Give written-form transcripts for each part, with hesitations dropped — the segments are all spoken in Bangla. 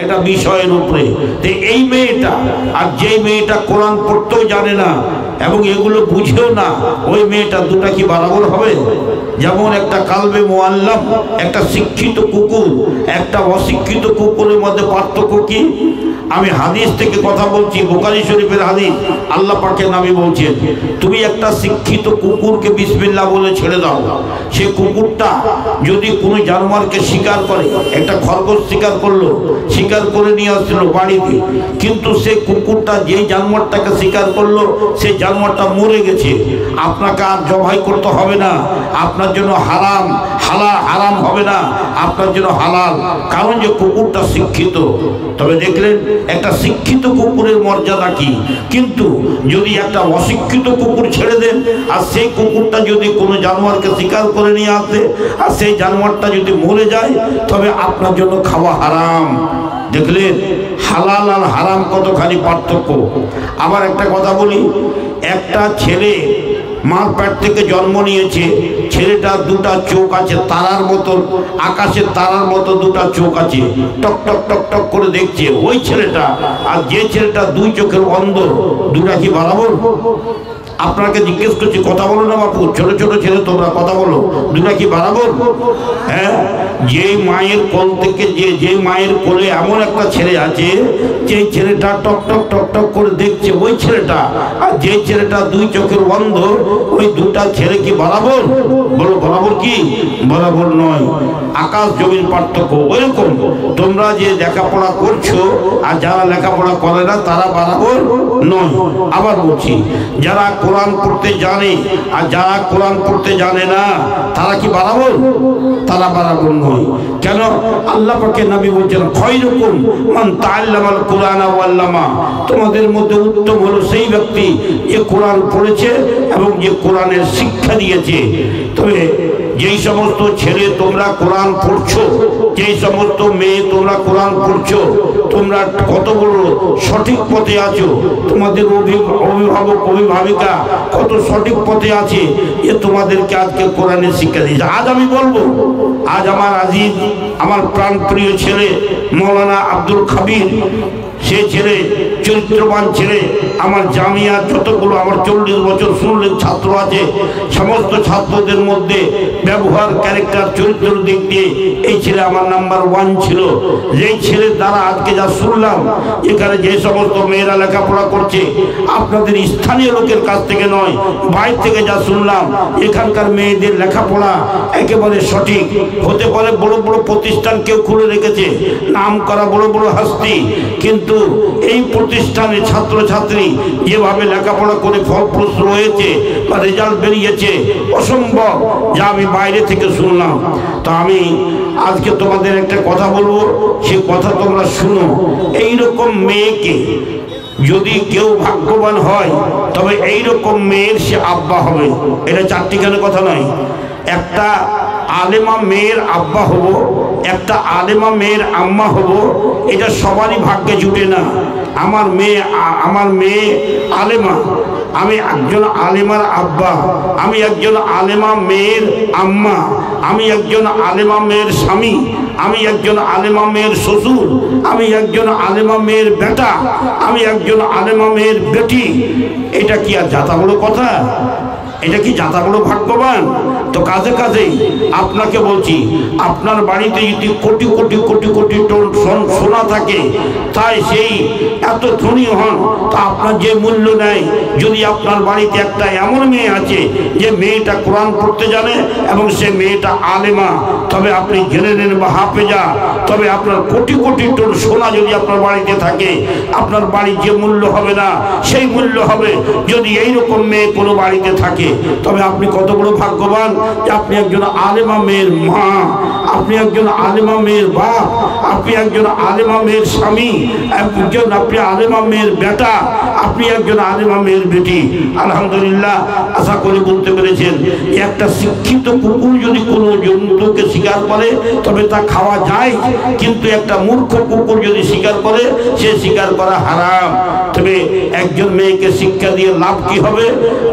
একটা বিষয়ের উপরে। এই মেয়েটা আর যে মেয়েটা কোরআন পড়তেও জানে না এবং এগুলো বুঝেও না, ওই মেয়েটা দুটা কি বরাবর হবে? যেমন একটা কালবে মুআল্লাম, একটা শিক্ষিত কুকুর, একটা অশিক্ষিত কুকুরের মধ্যে পার্থক্য কি? আমি হাদিস থেকে কথা বলছি, বুখারী শরীফের হাদিস। আল্লাহ পাকের নবী বলছেন, তুমি একটা শিক্ষিত কুকুরকে বিসমিল্লাহ বলে ছেড়ে দাও, সে কুকুরটা যদি কোনো জানোয়ারকে শিকার করে, একটা খরগোশ শিকার করলো, শিকার করে নিয়ে আসলো বাড়িতে, কিন্তু সে কুকুরটা যেই জানোয়ারটাকে শিকার করলো সেই জানোয়ারটা মরে গেছে, আপনাকে আর জবাই করতে হবে না, আপনার জন্য হারাম, হারাম হবে না, আপনার জন্য হালাল, কারণ যে কুকুরটা শিক্ষিত। তবে দেখলেন একটা শিক্ষিত কুকুরের মর্যাদা কি। কিন্তু যদি একটা অশিক্ষিত কুকুর ছেড়ে দেন আর সেই কুকুরটা যদি কোনো জানোয়ারকে শিকার করে নিয়ে আসে আর সেই জানোয়ারটা যদি মরে যায়, তবে আপনার জন্য খাওয়া হারাম। দেখলেন হালাল আর হারাম কতখানি পার্থক্য। আবার একটা কথা বলি, একটা ছেলে মার পেট থেকে জন্ম নিয়েছে, ছেলেটার দুটা চোখ আছে তারার মতো, আকাশের তারার মতো দুটা চোখ আছে, টক টক টক টক করে দেখছে ওই ছেলেটা, আর যে ছেলেটা দুই চোখের অন্ধ, দুটা কি বরাবর? আপনাকে জিজ্ঞেস করছি, কথা বলো না বাপু, ছোট ছোট ছেলে তোমরা কথা বলো, দুটা কি বরাবর? হ্যাঁ, যে মায়ের কোল থেকে যে মায়ের কোলে এমন একটা ছেলে আছে, যে ছেলেটা টক টক টক টক করে দেখছে ওই ছেলেটা, আর যে ছেলেটা দুই চোখের অন্ধ, ওই দুটা ছেলে কি বরাবর? বলো বরাবর কি? বরাবর নয়, আকাশ জমির পার্থক্য। ওইরকম তোমরা যে লেখাপড়া করছো আর যারা লেখাপড়া করে না তারা বরাবর নয়। আবার বলছি, যারা কোরআন পড়তে জানে আর যারা কোরআন পড়তে জানে না তারা কি বরাবর? তারা বরাবর নয়। কেন? আল্লাহ পাকের নবী বলেছেন, খায়রুকুম মান তাআল্লামাল কুরআনা ওয়া আল্লামা, তোমাদের মধ্যে উত্তম হলো সেই ব্যক্তি যে কোরআন পড়েছে এবং যে কোরআনের শিক্ষা দিয়েছে। তবে যেই সমস্ত ছেলে তোমরা কোরআন পড়ছো, যেই সমস্ত মেয়ে তোমরা কোরআন পড়ছো, তোমরা কত বড় সঠিক পথে আছো, তোমাদের অভিভাবক অভিভাবিকা কত সঠিক পথে আছে যে তোমাদেরকে আজকে কোরআনের শিক্ষা দিয়েছে। আজ আমি বলবো, আজ আমার আজিজ, আমার প্রাণপ্রিয় ছেলে মৌলানা আব্দুল খাবির, সে ছেলে চরিত্রবান ছেলে, আমার জামিয়া যতগুলো আমার 40 বছর শুনলেন ছাত্র আছে, সমস্ত ছাত্রদের মধ্যে ব্যবহার, ক্যারেক্টার, চরিত্রের দিক দিয়ে এই ছেলে আমার নাম্বার 1 ছিল। যেই ছেলের দ্বারা আজকে যা শুনলাম, এখানে যে সমস্ত মেয়েরা লেখাপড়া করছে, আপনাদের স্থানীয় লোকের কাছ থেকে নয়, বাইরে থেকে যা শুনলাম, এখানকার মেয়েদের লেখাপড়া একেবারে সঠিক। হতে পারে বড় বড় প্রতিষ্ঠান কেউ খুলে রেখেছে, নাম করা বড় বড় হাস্তি, কিন্তু এই প্রতিষ্ঠানে ছাত্রছাত্রী যেভাবে লেখাপড়া করে ফলপ্রসূ হয়েছে বা রেজাল্ট বেরিয়েছে, অসম্ভব, যা আমি বাইরে থেকে শুনলাম। তো আমি আজকে তোমাদের একটা কথা বলবো, সে কথা তোমরা শুনো। এইরকম মেয়েকে যদি কেউ ভাগ্যবান হয়, তবে এইরকম মেয়ের সে আব্বা হবে। এটা চারটিখানে কথা নয়। একটা আলেমা মেয়ের আব্বা হব, একটা আলেমা মেয়ের আম্মা হব, এটা সবারই ভাগ্যে জুটে না। আমার মেয়ে আলেমা, আমি একজন আলেমার আব্বা, আমি একজন আলেমা মেয়ের আম্মা, আমি একজন আলেমা মেয়ের স্বামী, আমি একজন আলেমা মেয়ের শ্বশুর, আমি একজন আলেমা মেয়ের বেটা, আমি একজন আলেমা মেয়ের বেটি। এটা কি আর যাতা বড় কথা? এটা কি যাতা বড় ভাগ্যবান? তো কাজে কাজেই আপনাকে বলছি, আপনার বাড়িতে যদি কোটি কোটি কোটি কোটি টন সোনা থাকে, তাই সেই এত ধনী হন, তা আপনার যে মূল্য নেয়, যদি আপনার বাড়িতে একটা এমন মেয়ে আছে যে মেয়েটা কোরআন পড়তে জানে এবং সে মেয়েটা আলেমা, তবে আপনি জেনে নেন বা হাফেজা, তবে আপনার কোটি কোটি টন সোনা যদি আপনার বাড়িতে থাকে, আপনার বাড়ির যে মূল্য হবে না, সেই মূল্য হবে যদি এইরকম মেয়ে কোনো বাড়িতে থাকে। তবে আপনি কত বড় ভাগ্যবান যে আপনি একজন আলেমা মেয়ের মা, আপনি একজন আলেমা মেয়ের বাপ, আপনি একজন আলেমা মেয়ের স্বামী, আপনি আলেমা মেয়ের বেটা, আপনি একজন আলেমা মেয়ের বেটি। আলহামদুলিল্লাহ, আশা করি বলতে পেরেছেন। একটা শিক্ষিত কুকুর যদি কোনো জন্তুকে শিকার করে তবে তা খাওয়া যায়, কিন্তু একটা মূর্খ কুকুর যদি শিকার করে, সে শিকার করা হারাম। তবে একজন মেয়েকে শিক্ষা দিয়ে লাভ কি হবে?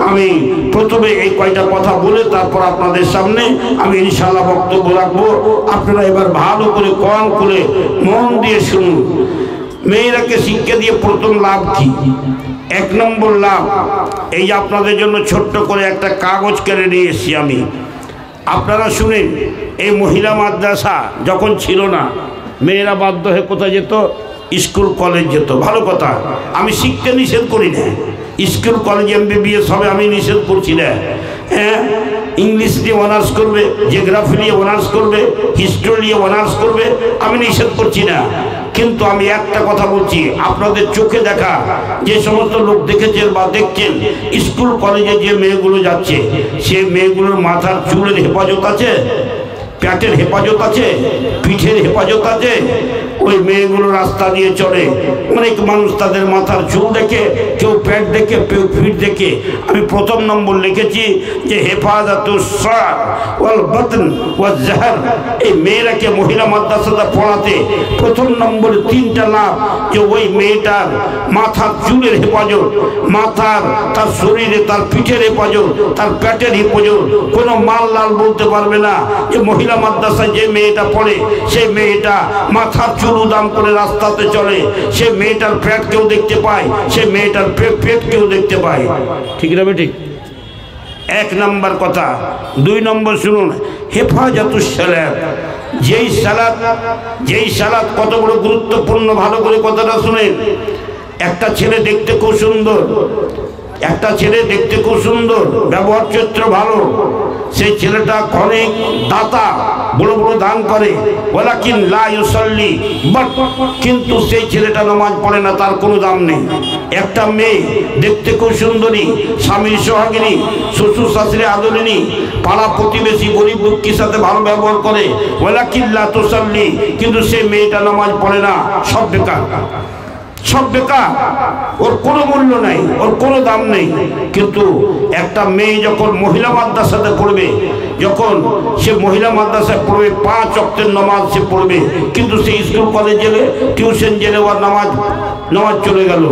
আমি প্রথমে এই কয়টা কথা বলে তারপর আপনাদের সামনে আমি ইনশাআল্লাহ বক্তব্য রাখবো। আপনারা এবার ভালো করে কান খুলে মন দিয়ে শুনুন। মেয়েরাকে শিক্ষা দিয়ে প্রথম লাভ কি? এক নম্বর লাভ, এই যে আপনাদের জন্য ছোট্ট করে একটা কাগজ কেড়ে নিয়ে এসেছি আমি, আপনারা শুনেন। এই মহিলা মাদ্রাসা যখন ছিল না, মেয়েরা বাধ্য হয়ে কোথায় যেত? স্কুল কলেজ যেত। ভালো কথা, আমি শিখতে নিষেধ করি না, স্কুল কলেজ MBBS হবে আমি নিষেধ করছি না। হ্যাঁ, ইংলিশ নিয়ে অনার্স করবে, জিওগ্রাফি নিয়ে অনার্স করবে, হিস্ট্রি নিয়ে অনার্স করবে, আমি নিষেধ করছি না। কিন্তু আমি একটা কথা বলছি, আপনাদের চোখে দেখা যে সমস্ত লোক দেখেছেন বা দেখছেন স্কুল কলেজে যে মেয়েগুলো যাচ্ছে, সে মেয়েগুলোর মাথার চুলের হেফাজত আছে, পেটের হেফাজত আছে, পিঠের হেফাজত আছে। ওই মেয়েগুলো রাস্তা দিয়ে চলে, অনেক মানুষ তাদের মাথার চুল দেখে, কেউ পেট দেখে, কেউ পিঠ দেখে। আমি প্রথম নম্বর লিখেছি যে হেফাজতুস সার ওয়াল বাতন ওয়াল জাহর। এই মেয়েরাকে মহিলা মাদ্রাসাতে পড়াতে প্রথম নম্বর 3টা লাভ, যে ওই মেয়েটার মাথার চুলের হেফাজত, মাথার, তার শরীরে, তার পিঠের হেফাজত, তার পেটের হেফাজত। কোনো মাল লাল বলতে পারবে না যে মহিলা মাদ্রাসায় যে মেয়েটা পড়ে সেই মেয়েটা মাথার চুল উদাম করে রাস্তাতে চলে, সে মেয়েটার পেট কেউ দেখতে পায়, সে মেয়েটার পেট কেউ দেখতে পায়। ঠিক না বেঠিক? এক নম্বর কথা। 2 নম্বর শুনুন, হেফাজতুস সালাত। যেই সালাত কত বড় গুরুত্বপূর্ণ, ভালো করে কথাটা শুনেন। একটা ছেলে দেখতে খুব সুন্দর, একটা ছেলে দেখতে খুব সুন্দর, ব্যবহার চরিত্র ভালো, সেই ছেলেটা অনেক দাতা, বড় বড় দান করে, ওয়ালাকিন লা ইউসাল্লি, বাট কিন্তু সেই ছেলেটা নামাজ পড়ে না, তার কোনো দাম নেই। একটা মেয়ে দেখতে খুব সুন্দরী, স্বামীর সোহাগিনী, শ্বশুর শাশুড়ি আদরিনী, পাড়া প্রতিবেশী গরিব দুঃখীর সাথে ভালো ব্যবহার করে, ওয়ালাকিন লা তুসাল্লি, কিন্তু সেই মেয়েটা নামাজ পড়ে না, সব বেকার, সব বেকার, ওর কোনো মূল্য নাই, ওর কোনো দাম নেই। কিন্তু একটা মেয়ে যখন মহিলা মাদ্রাসাতে পড়বে, যখন সে মহিলা মাদ্রাসায় পড়বে, 5 ওয়াক্তের নামাজ সে পড়বে, কিন্তু সে স্কুল কলেজ গেলে, টিউশন গেলে ওর নামাজ চলে গেল,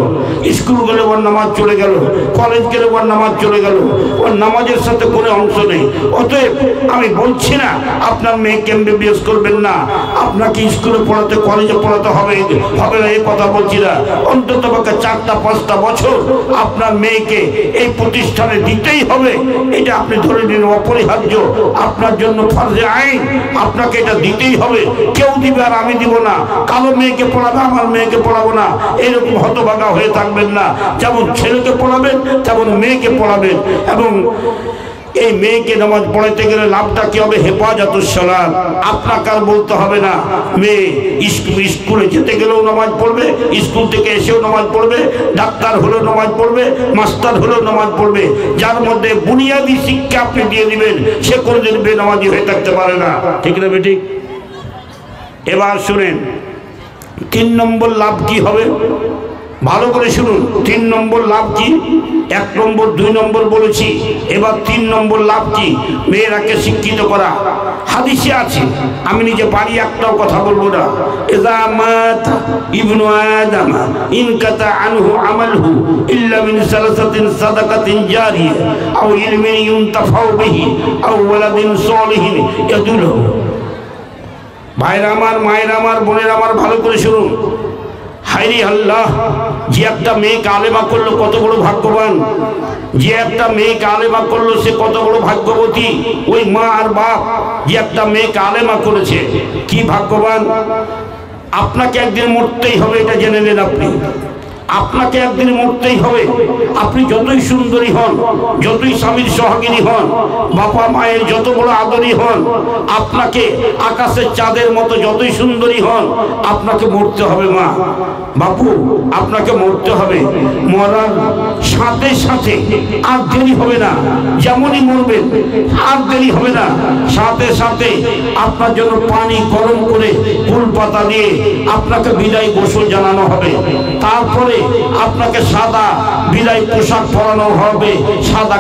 স্কুল গেলে ওর নামাজ চলে গেল, কলেজ গেলে ওর নামাজ চলে গেল, ওর নামাজের সাথে কোনো অংশ নেই। অতএব আমি বলছি না আপনার মেয়েকে MBBS করবেন না, আপনাকে স্কুলে পড়াতে, কলেজে পড়াতে হবে না, এই কথা বলছি না। অন্তত 4-5টা বছর আপনার মেয়েকে এই প্রতিষ্ঠানে দিতেই হবে, এটা আপনি ধরে নিন অপরিহার্য, আপনার জন্য ফরজে আইন, আপনাকে এটা দিতেই হবে। কেউ দিবে আর আমি দিব না, কালো মেয়েকে পড়াবে, আমার মেয়েকে পড়াবো না, এরকম হতভাগা হয়ে থাকবেন না। যেমন ছেলেকে পড়াবেন তেমন মেয়েকে পড়াবেন। এবং এই মেয়েকে নামাজ পড়াইতে গেলে লাভটা কি হবে? হেফাজতুস সালাত। আপনাকে আর বলতে হবে না, মেয়ে স্কুলে যেতে গেলেও নামাজ পড়বে, স্কুল থেকে এসেও নামাজ পড়বে, ডাক্তার হলেও নামাজ পড়বে, মাস্টার হলেও নামাজ পড়বে। যার মধ্যে বুনিয়াদী শিক্ষা আপনি দিয়ে দিবেন, সে কোনোদিন বেনামাজি হয়ে থাকতে পারে না। ঠিক না বেটি? এবার শুনেন 3 নম্বর লাভ কি হবে, ভালো করে শুনুন। 3 নম্বর লাভ কি? 1 নম্বর 2 নম্বর বলেছি, এবার 3 নম্বর লাভ কি? মেয়েরাকে শিক্ষিত করা। হাদিসে আছে, আমি নিজে বাড়ি একটাও কথা বলবো না, ইযা মাত ইবনু আদম ইনকাতা আনহু আমালহু ইল্লা মিন সালাসাতিন সাদাকাতিন জারিয়া আও ইলমিন ইউনতাফাউ বিহি আও ওয়ালাদিন সালিহিন ইয়াদুলহু। ভাইরা আমার, মায়েরা আমার, বোনেরা আমার, ভালো করে শুনুন। হায়রে আল্লাহ, যে একটা মেয়েকে আলেমা করলো কত বড় ভাগ্যবান, যে একটা মেয়েকে আলেমা করলো সে কত বড় ভাগ্যবতী। ওই মা আর বাপ যে একটা মেয়েকে আলেমা করেছে, কি ভাগ্যবান। আপনাকে একদিন মরতেই হবে, এটা জেনে নেন। আপনাকে একদিন মরতেই হবে। আপনি যতই সুন্দরী হন, যতই স্বামীর সোহাগিনী হন, বাবা মায়ের যত বড় আদরী হন, আপনাকে আকাশের চাঁদের মতো যতই সুন্দরী হন, আপনাকে মরতে হবে। মা বাপু, আপনাকে মরতে হবে। মরার সাথে সাথে আর দেরি হবে না, যেমনই মরবেন আর দেরি হবে না, সাথে সাথে আপনার জন্য পানি গরম করে ফুল পাতা দিয়ে আপনাকে বিদায় গোসল জানানো হবে। তার তারপরে আপনাকে সাদা বিদায় পোশাক পরানো হবে, সাদা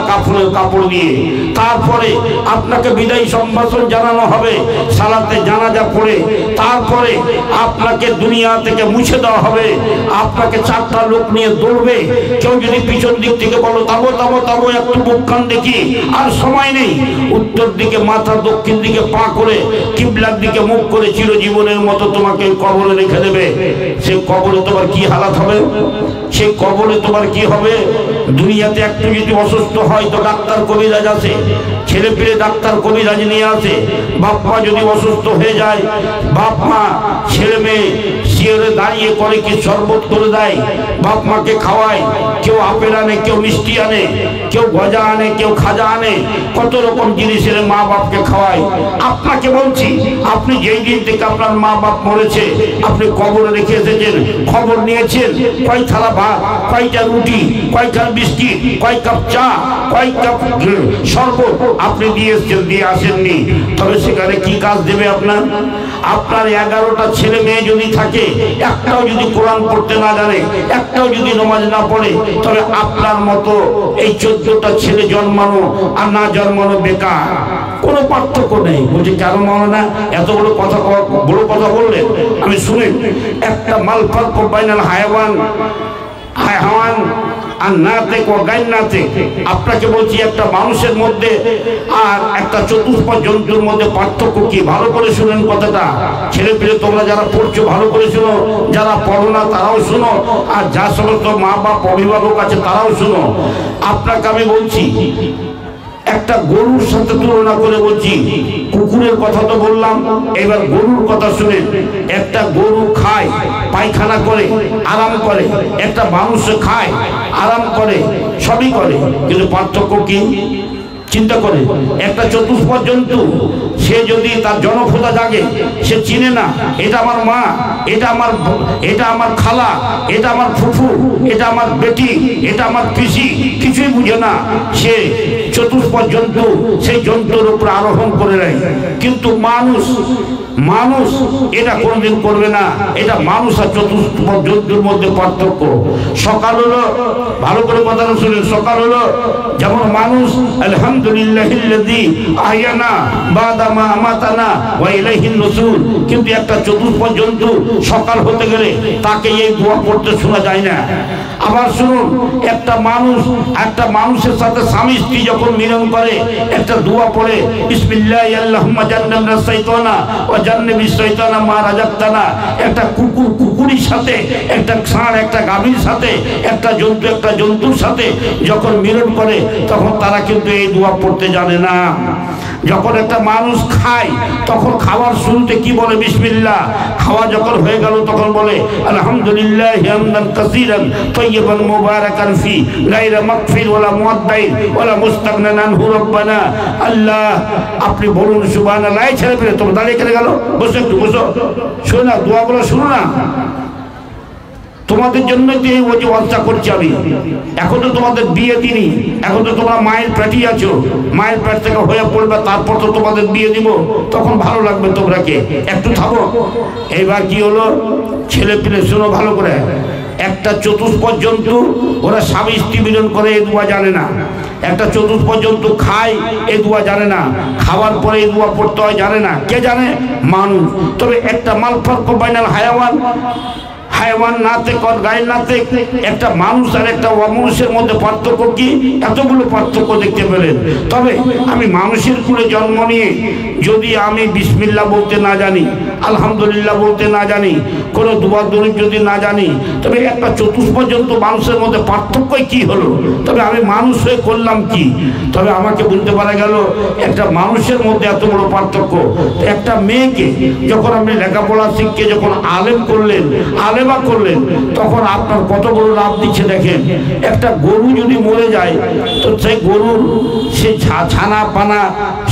কাপড় দিয়ে। তারপরে আপনাকে বিদায় সম্ভাষণ জানানো হবে সালাতে জানাজা পড়ে। তারপরে আপনাকে দুনিয়া থেকে মুছে দেওয়া হবে। আপনাকে 4টা লোক নিয়ে দৌড়বে। কেউ যদি পিছন দিক থেকে বলো তাবো তাবো তাবো, একটু মুখখান দেখি, আর সময় নেই। উত্তর দিকে মাথা, দক্ষিণ দিকে পা করে, কিবলার দিকে মুখ করে চিরজীবনের মতো তোমাকে কবরে রেখে দেবে। সে কবরে তোমার কি হালাত হবে? সেই কবরে তোমার কি হবে? দুনিয়াতে একটু যদি অসুস্থ হয় তো ডাক্তার কবিরাজ আছে, ছেলে পেলে ডাক্তার কবিরাজ নিয়ে আসে। বাপ মা যদি অসুস্থ হয়ে যায়, বাপ মা ছেলে মেয়ে শিয়রে দাঁড়িয়ে করে কি শরবত করে দেয়, বাপ মাকে খাওয়ায়। কেউ আপেল আনে, কেউ মিষ্টি আনে, কেউ গজা আনে, কেউ খাজা আনে, কত রকম জিনিস এনে মা বাপকে খাওয়ায়। আপনাকে বলছি, আপনি যেই দিন থেকে আপনার মা বাপ মরেছে আপনি কবরে রেখে এসেছেন, খবর নিয়েছেন কয় থালা ভাত, কয়টা রুটি, কয়টা বিস্কিট, কয় কাপ চা, কয় কাপ শরবত আপনি দিয়ে এসেছেন, দিয়ে আসেননি। তবে সেখানে কি কাজ দেবে আপনার? আপনার 11টা ছেলে মেয়ে যদি থাকে, একটাও যদি কোরআন পড়তে না জানে, একটাও যদি নামাজ না পড়ে, তবে আপনার মতো এই 14টা ছেলে জন্মানো আর না জন্মানো বেকার, কোনো পার্থক্য নেই। বলছি কেন মাওলানা এত বড় কথা বললেন? আমি শুনেন, একটা মালফার বাইনাল হায়াওয়ান আর নাতে ও গাইনাতে, আপনাকে বলছি একটা মানুষের মধ্যে আর একটা চতুষ্পদ জন্তুর মধ্যে পার্থক্য কি? ভালো করে শুনেন কথাটা। ছেলে পেলে তোমরা যারা পড়ছো ভালো করে শুনো, যারা পড়ো না তারাও শুনো, আর যা সমস্ত মা বাপ অভিভাবক আছে তারাও শুনো। আপনাকে আমি বলছি, একটা গরুর সাথে তুলনা করে বলছি। কুকুরের কথা তো বললাম, এবার গরুর কথা শুনেন। একটা গরু খায়, পায়খানা করে, আরাম করে। একটা মানুষ খায়, আরাম করে, সবই করে, কিন্তু পার্থক্য কি? চিন্তা করে। একটা চতুষ্পদ জন্তু, সে যদি তার জনপ্রদা জাগে, সে চিনে না এটা আমার মা, এটা আমার খালা, এটা আমার ফুফু, এটা আমার বেটি, এটা আমার পিসি, কিছুই বুঝে না। সে চতুষ্পদ জন্তু, সেই জন্তুর উপর আরোহণ করে নেয়। কিন্তু মানুষ এটা কোনোদিন করবে না। এটা মানুষ আর চতুষ্পদ জন্তুর মধ্যে পার্থক্য। সকাল হলো, ভালো করে কথা শুনেন, সকাল হলো যেমন মানুষ আলহামদুলিল্লাহিল্লাযী আহইয়ানা বাদা মা আমাতানা ওয়া ইলাইহিন নুশুর, কিন্তু একটা চতুষ্পদ জন্তু সকাল হতে গেলে তাকে এই দোয়া পড়তে শোনা যায় না। আবার শুনুন, একটা মানুষের সাথে স্বামী স্ত্রী যখন মিলন করে একটা দোয়া পড়ে, বিসমিল্লাহি আল্লাহুম্মা জান্নাবনা শাইতানা ওয়া জান্নিবিশ শাইতানা মা রাযাকতানা। একটা কুকুরের সাথে, একটা ষাঁড় একটা গাভীর সাথে, একটা জন্তুর সাথে যখন মিলন করে তখন তারা কিন্তু এই দোয়া পড়তে জানে না। যখন একটা মানুষ খায় তখন খাওয়ার শুরুতে কি বলে? বিসমিল্লাহ। খাওয়া যখন হয়ে গেল তখন বলে আলহামদুলিল্লাহ হামদান কাসীরান তাইয়িবান মুবারাকান ফি গায়রা মাগফির ওয়ালা মুআদ্দাইন ওয়ালা মুস্তাগনান আনহু রব্বানা। আল্লাহ, আপনি বলুন সুবহানাল্লাহ। এই ছেলে পেলে তোমরা দাঁড়িয়ে কেটে গেল, বসো একটু বসো, শোনো না দোয়াগুলো, শুনো না। তোমাদের জন্য যে ওয়াজটা করছি আমি, এখন তো তোমাদের বিয়ে দিনি, এখন তো তোমরা মায়ের পেটেই আছো, মায়ের পেট থেকে হয়ে পড়বে, তারপর তো তোমাদের বিয়ে দিব, তখন ভালো লাগবে তোমরাকে, একটু থাকো। এইবার কি হলো? ছেলে পেলে শোনো ভালো করে। একটা চতুষ্পদ জন্তু, ওরা স্বামী স্ত্রী মিলন করে, এই দোয়া জানে না। একটা চতুষ্পদ জন্তু খায়, এই দোয়া জানে না। খাওয়ার পরে এই দোয়া পড়তে হয় জানে না। কে জানে? মানুষ। তবে একটা মালফারক বাইনাল হায়াওয়ান নাতে গায়ের নাতে, একটা মানুষ আর একটা অমানুষের মধ্যে পার্থক্য কি? এতগুলো পার্থক্য দেখতে পেলেন। তবে আমি মানুষের কুলে জন্ম নিয়ে যদি আমি বিসমিল্লাহ বলতে না জানি, আলহামদুলিল্লাহ বলতে না জানি, কোনো দোয়া দরুদ যদি না জানি, তবে একটা চতুষ্পদ জন্তু মানুষের মধ্যে পার্থক্যই কি হলো? তবে আমি মানুষ হয়ে করলাম কি? তবে আমাকে বুঝতে পারা গেল একটা মানুষের মধ্যে এত বড় পার্থক্য। একটা মেয়েকে যখন আপনি লেখাপড়া শিখে যখন আলেম করলেন, আলেমা করলেন, তখন আপনার কত বড় লাভ দিচ্ছে দেখেন। একটা গরু যদি মরে যায় তো সেই গরুর সেই ছানা পানা,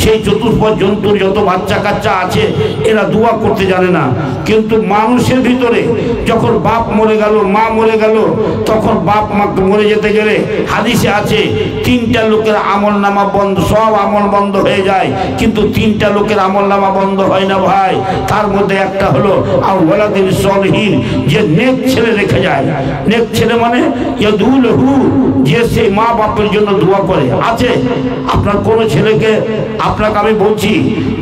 সেই চতুষ্পদ জন্তুর যত বাচ্চা কাচ্চা আছে, এরা দোয়া করতে জানে না। কিন্তু মানুষের ভিতরে যখন বাপ মরে গেল, মা মরে গেল, তখন বাপ মা মরে যেতে গেলে হাদিসে আছে 3টা লোকের আমল নামা বন্ধ, সব আমল বন্ধ হয়ে যায়, কিন্তু 3টা লোকের আমল নামা বন্ধ হয় না ভাই। তার মধ্যে একটা হলো আওলাদিন সলিহিন, যে নেক ছেলে রেখে যায়। নেক ছেলে মানে ইয়াদুলহু, যে সেই মা বাপের জন্য দোয়া করে। আছে আপনার কোনো ছেলেকে, আপনাকে আমি বলছি,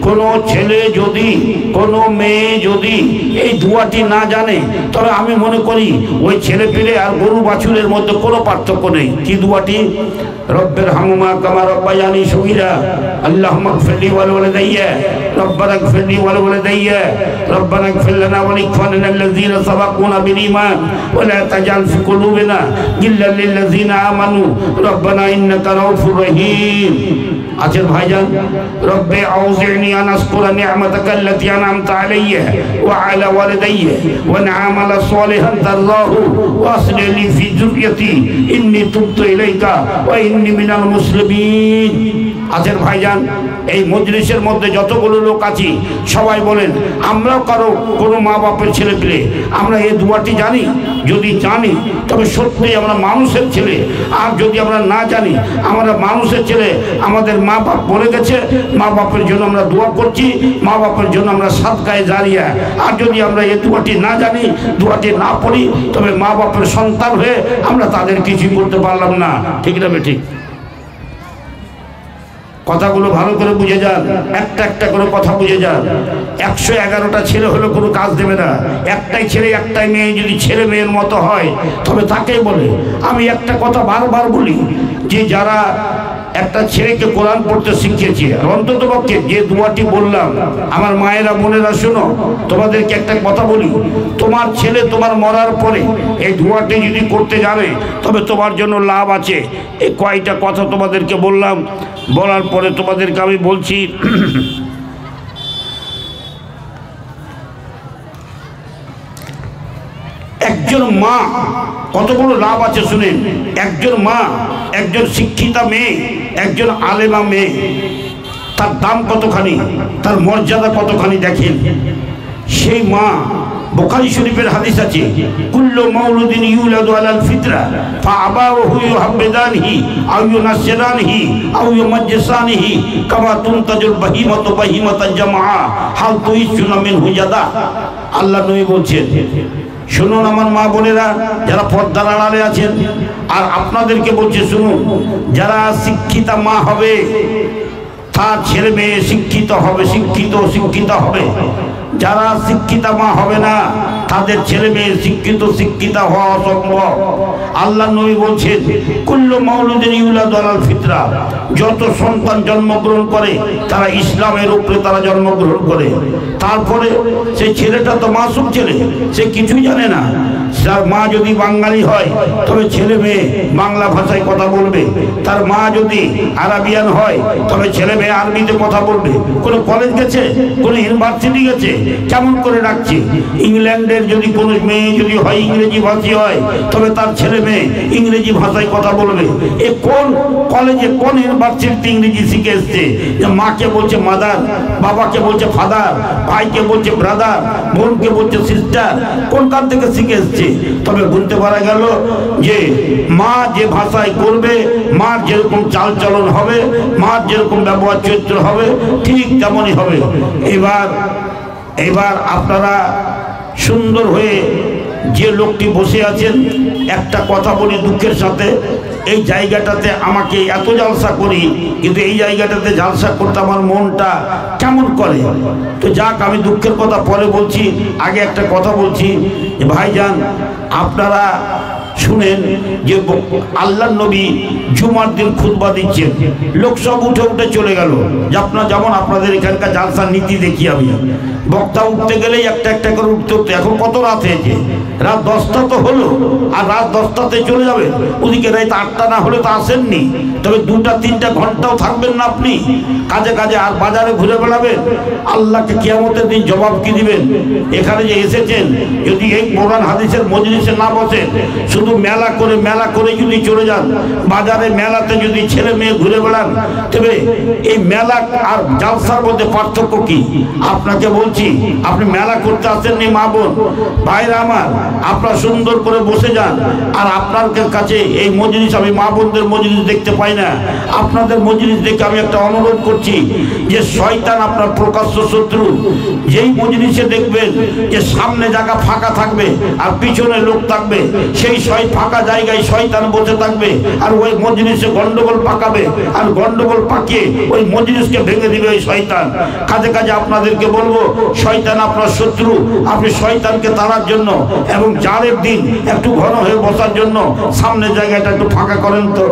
কোনো ছেলে যদি, কোনো মেয়ে যদি এই দোয়াটি না জানে, তবে আমি মনে করি ওই ছেলে পেলে আর গরু বাছুরের মধ্যে কোনো পার্থক্য নেই। কি দোয়াটি? রব্বের হামুমা কামা রব্বায়ানি সগীরা, আল্লাহুম্মা গফিরলি ওয়া লিওয়ালিদাইয়া, রব্বানা গফিরলি ওয়া লিওয়ালিদাইয়া, রব্বানা গফির লানা ওয়া লিইখওয়ানিনা আল্লাযীনা সাবাকুনা বিল ঈমান ওয়া লা তাজআল ফি কুলুবিনা গিল্লাল লিল্লাযীনা আমানু রব্বানা ইন্নাকা রাউফুর রহিম। আছেন ভাইজান? রব্বে আউযিনি আন আশকুরা নি'মাতাকা আল্লাতী আন'আমতা আলাইয়া ওয়া আলা ওয়ালিদাইয়া ওয়া ন'আমালা সালিহান তারদাহু ওয়া আসলিহ লি ফি যুররিয়াতি ইন্নী তুবতু ইলাইকা ওয়া ইন্নী মিনাল মুসলিমিন। আছেন ভাইজান? এই মজলিসের মধ্যে যতগুলো লোক আছি সবাই বলেন আমরাও কারো কোনো মা বাপের ছেলে পেলে আমরা এই দোয়াটি জানি? যদি জানি তবে সত্যিই আমরা মানুষের ছেলে। আর যদি আমরা না জানি আমরা মানুষের ছেলে, আমাদের মা বাপ বলে গেছে, মা বাপের জন্য আমরা দোয়া করছি, মা বাপের জন্য আমরা সাদকায়ে জারিয়া। আর যদি আমরা এই দোয়াটি না জানি, দোয়াটি না পড়ি, তবে মা বাপের সন্তান হয়ে আমরা তাদের কিছুই করতে পারলাম না। ঠিক না বেঠিক? কথাগুলো ভালো করে বুঝে যান, একটা একটা করে কথা বুঝে যান। 111টা ছেলে হলে কোনো কাজ দেবে না। একটাই ছেলে একটাই মেয়ে যদি ছেলে মেয়ের মতো হয় তবে তাকেই বলে। আমি একটা কথা বারবার বলি যে যারা একটা ছেলেকে কোরআন পড়তে শিখিয়েছি, অন্তত পক্ষে যে দোয়াটি বললাম, আমার মায়েরা বোনেরা শোনো, তোমাদেরকে একটা কথা বলি, তোমার ছেলে তোমার মরার পরে এই দোয়াটি যদি করতে যাবে তবে তোমার জন্য লাভ আছে। এই কয়টা কথা তোমাদেরকে বললাম, বলার পরে তোমাদেরকে আমি বলছি, একজন মা কত বড় লাভ আছে শুনেন। একজন মা, একজন শিক্ষিতা মেয়ে, একজন আলেমা মেয়ে, তার দাম কতখানি, তার মর্যাদা কতখানি দেখেন। সেই মা, বুখারী শরীফের হাদিস আছে, কুল্লু মাউলুদিন ইউলাদু আলাল ফিতরা ফাআবাওয়াহু ইউহাব্বিদানিহি আও ইউনাসসিরানিহি আও ইউমাজ্জিসানিহি কামা তুনতাজুল বাহিমাতু বাহিমাতাল জামাআ হাল তুইসুনা মিনহু জাদা। আল্লাহ নবী বলছেন, শুনুন আমার মা বোনেরা যারা পর্দার আড়ালে আছেন, আর আপনাদেরকে বলছে শুনুন, যারা শিক্ষিতা মা হবে তার ছেলে মেয়ে শিক্ষিত হবে, শিক্ষিত হবে। যারা শিক্ষিতা মা হবে না তাদের ছেলে মেয়ে শিক্ষিতা হওয়া অসম্ভব। আল্লাহ নবী বলছেন, কুল্লু মাউলুদিন ইউলাদু আলাল ফিতরা, যত সন্তান জন্মগ্রহণ করে তারা ইসলামের উপরে তারা জন্মগ্রহণ করে। তারপরে সেই ছেলেটা তো মাসুম ছেলে, সে কিছুই জানে না। তার মা যদি বাঙালি হয় তবে ছেলে মেয়ে বাংলা ভাষায় কথা বলবে। তার মা যদি আরাবিয়ান হয় তবে ছেলে মেয়ে আরবিতে কথা বলবে। কোনো কলেজ গেছে, কোনো ইউনিভার্সিটি গেছে, কেমন করে রাখছে। ইংল্যান্ডের যদি কোনো মেয়ে যদি হয় ইংরেজি ভাষী হয় তবে তার ছেলে মেয়ে ইংরেজি ভাষায় কথা বলবে। এ কোন কলেজে কোন ইউনিভার্সিটিতে ইংরেজি শিখে এসছে? যে মাকে বলছে মাদার, বাবাকে বলছে ফাদার, ভাইকে বলছে ব্রাদার, বোনকে বলছে সিস্টার, কোনখান থেকে শিখে এসছে? তবে বলতে পারা গেল যে মা যে ভাষায় করবে, মার যেরকম চালচলন হবে, মার যেরকম ব্যবহার চরিত্র হবে, ঠিক তেমনই হবে। এবার আপনারা সুন্দর হয়ে যে লোকটি বসে আছেন, একটা কথা বলি দুঃখের সাথে, এই জায়গাটাতে আমাকে এত জালসা করি, কিন্তু এই জায়গাটাতে জালসা করতে আমার মনটা কেমন করে। তো যাক, আমি দুঃখের কথা পরে বলছি, আগে একটা কথা বলছি। ভাইজান আপনারা শুনেন যে আল্লাহর নবী জুমার দিন খুতবা দিচ্ছেন, লোক সব উঠে উঠে চলে গেল। যেমন আপনাদের এখানকার জালসার নীতি দেখি আমি, বক্তা উঠতে গেলেই একটা একটা করে উঠতে এখন কত রাত হয়েছে, রাত 10টা তো হলো, আর রাত 10টাতে চলে যাবে। ওদিকে রাত 8টা না হলে তো আসেননি, তবে 2-3 ঘন্টাও থাকবেন না আপনি কাজে কাজে, আর বাজারে ঘুরে বেড়াবেন। আল্লাহকে কিয়ামতের দিন জবাব কি দিবেন? এখানে যে এসেছেন, যদি এই কোরআন হাদিসের মজলিসে না বসেন, শুধু মেলা করে যদি চলে যান, বাজারে মেলাতে যদি ছেলে মেয়ে ঘুরে বেড়ান, তবে এই মেলা আর জালসার মধ্যে পার্থক্য কি? আপনাকে বলছি, আপনি মেলা করতে আসেননি মা বোন ভাইরা আমার, আপনারা সুন্দর করে বসে যান। আর আপনার কাছে এই মজলিস, আমি মা বোনদের মজলিস দেখতে পাই না, আপনাদের মজলিস দেখে আমি একটা অনুরোধ করছি যে শয়তান আপনার প্রকাশ্য শত্রু। যেই মজলিসে দেখবেন যে সামনে জায়গা ফাঁকা থাকবে আর পিছনে লোক থাকবে, সেই ফাঁকা জায়গায় শয়তান বসে থাকবে আর ওই মজলিসে গন্ডগোল পাকাবে, আর গন্ডগোল পাকিয়ে ওই মজলিসকে ভেঙে দিবে ওই শয়তান। কাজে কাজে আপনাদেরকে বলবো, শয়তান আপনার শত্রু। আপনি শয়তানকে তাড়ার জন্য এবং জালের দিন একটু ঘন হয়ে বসার জন্য সামনে জায়গাটা একটু ফাঁকা করেন। তো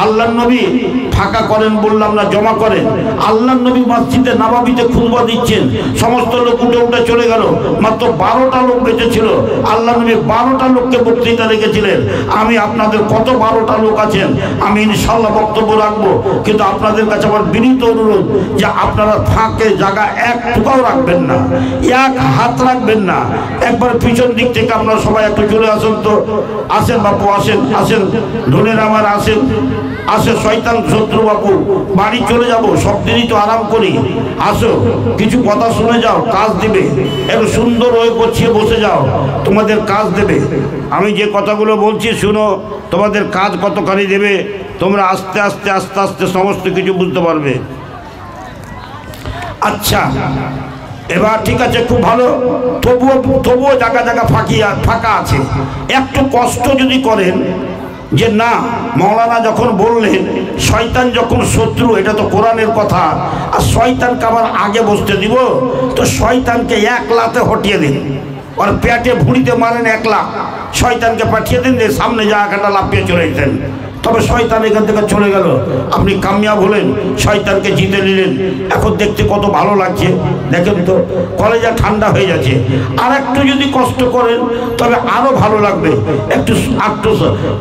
আল্লাহর নবী ফাঁকা করেন বললাম না, জমা করেন। আল্লাহর নবী মসজিদে নববীতে খুতবা দিচ্ছেন, সমস্ত লোক উঠে উঠে চলে গেল, মাত্র 12টা লোক বেঁচে ছিল। আল্লাহর নবী 12টা লোককে বক্তৃতা রেখেছিলেন। আমি আপনাদের কত 12টা লোক আছেন, আমি ইনশাআল্লাহ বক্তব্য রাখবো, কিন্তু আপনাদের কাছে আমার বিনীত অনুরোধ যে আপনারা ফাঁকে জায়গা এক টুকাও রাখবেন না, এক হাত রাখবেন না। একবার পিছন দিক থেকে আপনারা সবাই একটু চলে আসুন। তো আসেন বাপু, আসেন আসেন, ধনের আমার আসেন, আসে। শয়তান শত্রু বাপু, বাড়ি চলে যাব, সব দিনই তো আরাম করি। আসো, কিছু কথা শুনে যাও, কাজ দিবে। একটু সুন্দর হয়ে গুছিয়ে বসে যাও, তোমাদের কাজ দেবে। আমি যে কথাগুলো বলছি শুনো, তোমাদের কাজ কতখানি দেবে তোমরা আস্তে আস্তে আস্তে আস্তে সমস্ত কিছু বুঝতে পারবে। আচ্ছা, এবার ঠিক আছে, খুব ভালো। তবুও জায়গা জায়গা ফাঁকা আছে। একটু কষ্ট যদি করেন যে না, মৌলানা যখন বললেন শয়তান যখন শত্রু, এটা তো কোরআনের কথা, আর শয়তানকে আবার আগে বসতে দিব, তো শয়তানকে এক লাতে হটিয়ে দিন, আর পেটে ভুঁড়িতে মারেন 1 লাখ, শয়তানকে পাঠিয়ে দিন, যে সামনে জায়গাটা লাফিয়ে চলে যেতেন। তবে শয়তান এখান থেকে চলে গেল, আপনি কামিয়াব হলেন, শয়তানকে জিতে নিলেন। এখন দেখতে কত ভালো লাগছে, দেখেন তো, কলেজা ঠান্ডা হয়ে যাচ্ছে। আর একটু যদি কষ্ট করেন তবে আরো ভালো লাগবে।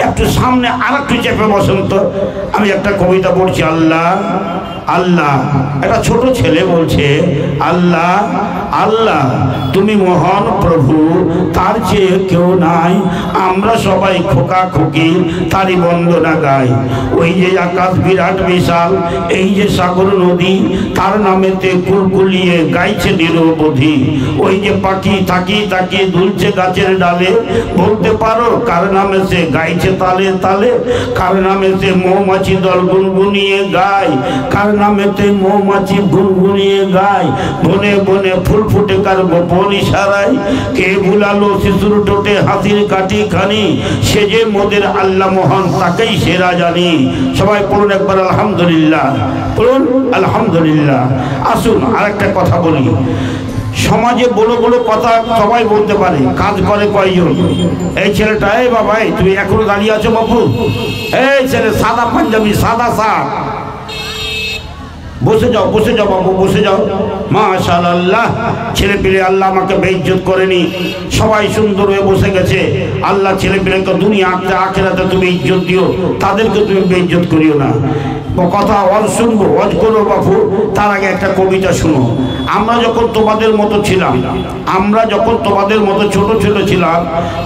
একটু সামনে আর একটু চেপে বসেন তো। আমি একটা কবিতা পড়ছি। আল্লাহ আল্লাহ, একটা ছোট ছেলে বলছে, আল্লাহ আল্লাহ তুমি মহান প্রভু, তার চেয়ে কেউ নাই, আমরা সবাই খোকা খুকি তারই বন্দনা গাই। ওই যে আকাশ বিরাট বিশাল, এই যে সাগর নদী, তার নামেতে কুলকুলিয়ে গাইছে নিরবধি। ওই যে পাখি তাকিয়ে তাকিয়ে দুলছে গাছের ডালে, বলতে পারো কার নামে সে গাইছে তালে তালে? কার নামে সে মৌমাছি দল গুনগুনিয়ে গায়, কার নামেতে মৌমাছি গুনগুনিয়ে গায়। বনে বনে ফুল ফুটে কার গোপন ইশারায়, কে বুলালো শিশুর টোটে হাতির কাঠি খানি, সে যে মোদের আল্লাহ মহান, তাকেই সেরা জানি। সবাই পড়ুন একবার আলহামদুলিল্লাহ, পড়ুন আলহামদুলিল্লাহ। আসুন আরেকটা কথা বলি। সমাজে বড় বড় কথা সবাই বলতে পারে, কাজ করে কয়জন? এই ছেলেটা, এই বাবা, তুমি এখনো দাঁড়িয়ে আছো বাবু? এই ছেলে, সাদা পাঞ্জাবি, সাদা শার্ট, বসে যাও, বসে যাও বাবু, বসে যাও। মাশাআল্লাহ, ছেলে পেলে আল্লাহ আমাকে বেইজ্জত করেনি, সবাই সুন্দর হয়ে বসে গেছে। আল্লাহ ছেলে পেলেকে দুনিয়া আখিরাতে তুমি ইজ্জত দিও, তাদেরকে তুমি বেইজ্জত করিও না। কথা ওয়াজ শুনবো, ওয়াজ করবো বাপু, তার আগে একটা কবিতা শুনো। আমরা যখন তোমাদের মতো ছিলাম, আমরা যখন তোমাদের মতো ছোট ছোট ছিলাম,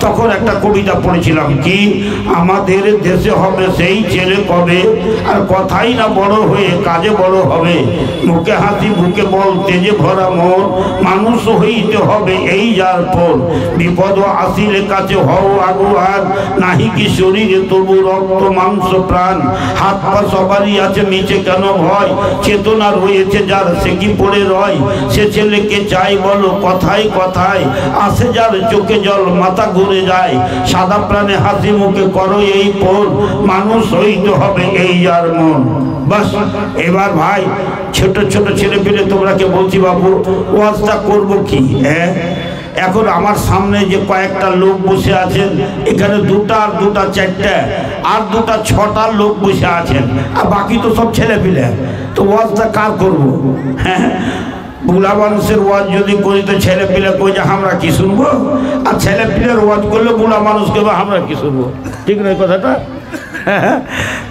তখন একটা কবিতা পড়েছিলাম, কি আমাদের দেশে হবে সেই ছেলে কবে, আর কথাই না বড় হয়ে কাজে বড় হবে। মুখে হাসি বুকে বল তেজে ভরা মন, মানুষ হইতে হবে এই যার পর। বিপদ আসিলে কাছে হও আগুয়ার, নাহি কি শরীরে তবু রক্ত মাংস প্রাণ। হাত পা সবারই আছে, নিচে কেন ভয়? চেতনা রয়েছে যার, সে কি পড়ে রয়? সে ছেলেকে চাই বলো কথায় কথায়, আসে যার চোখে জল মাথা ঘুরে যায়। সাদা প্রাণে হাসি মুখে করো এই পর, মানুষ হইতে হবে এই যার মন। বাস, এবার ভাই ছোট ছোট ছেলে পেলে তোমরাকে বলছি বাবু, ওয়াজটা করবো কি? এখন আমার সামনে যে কয়েকটা লোক বসে আছেন, এখানে দুটা আর দুটা চারটা আর দুটা 6টা লোক বসে আছেন, আর বাকি তো সব ছেলে পেলে। তো ওয়াজটা কার করবো? হ্যাঁ, বুড়া মানুষের ওয়াজ যদি করি তো ছেলে পেলে কই যে আমরা কি শুনবো, আর ছেলে পেলের ওয়াজ করলে বুড়া মানুষকে আমরা কি শুনবো? ঠিক নয় কথাটা?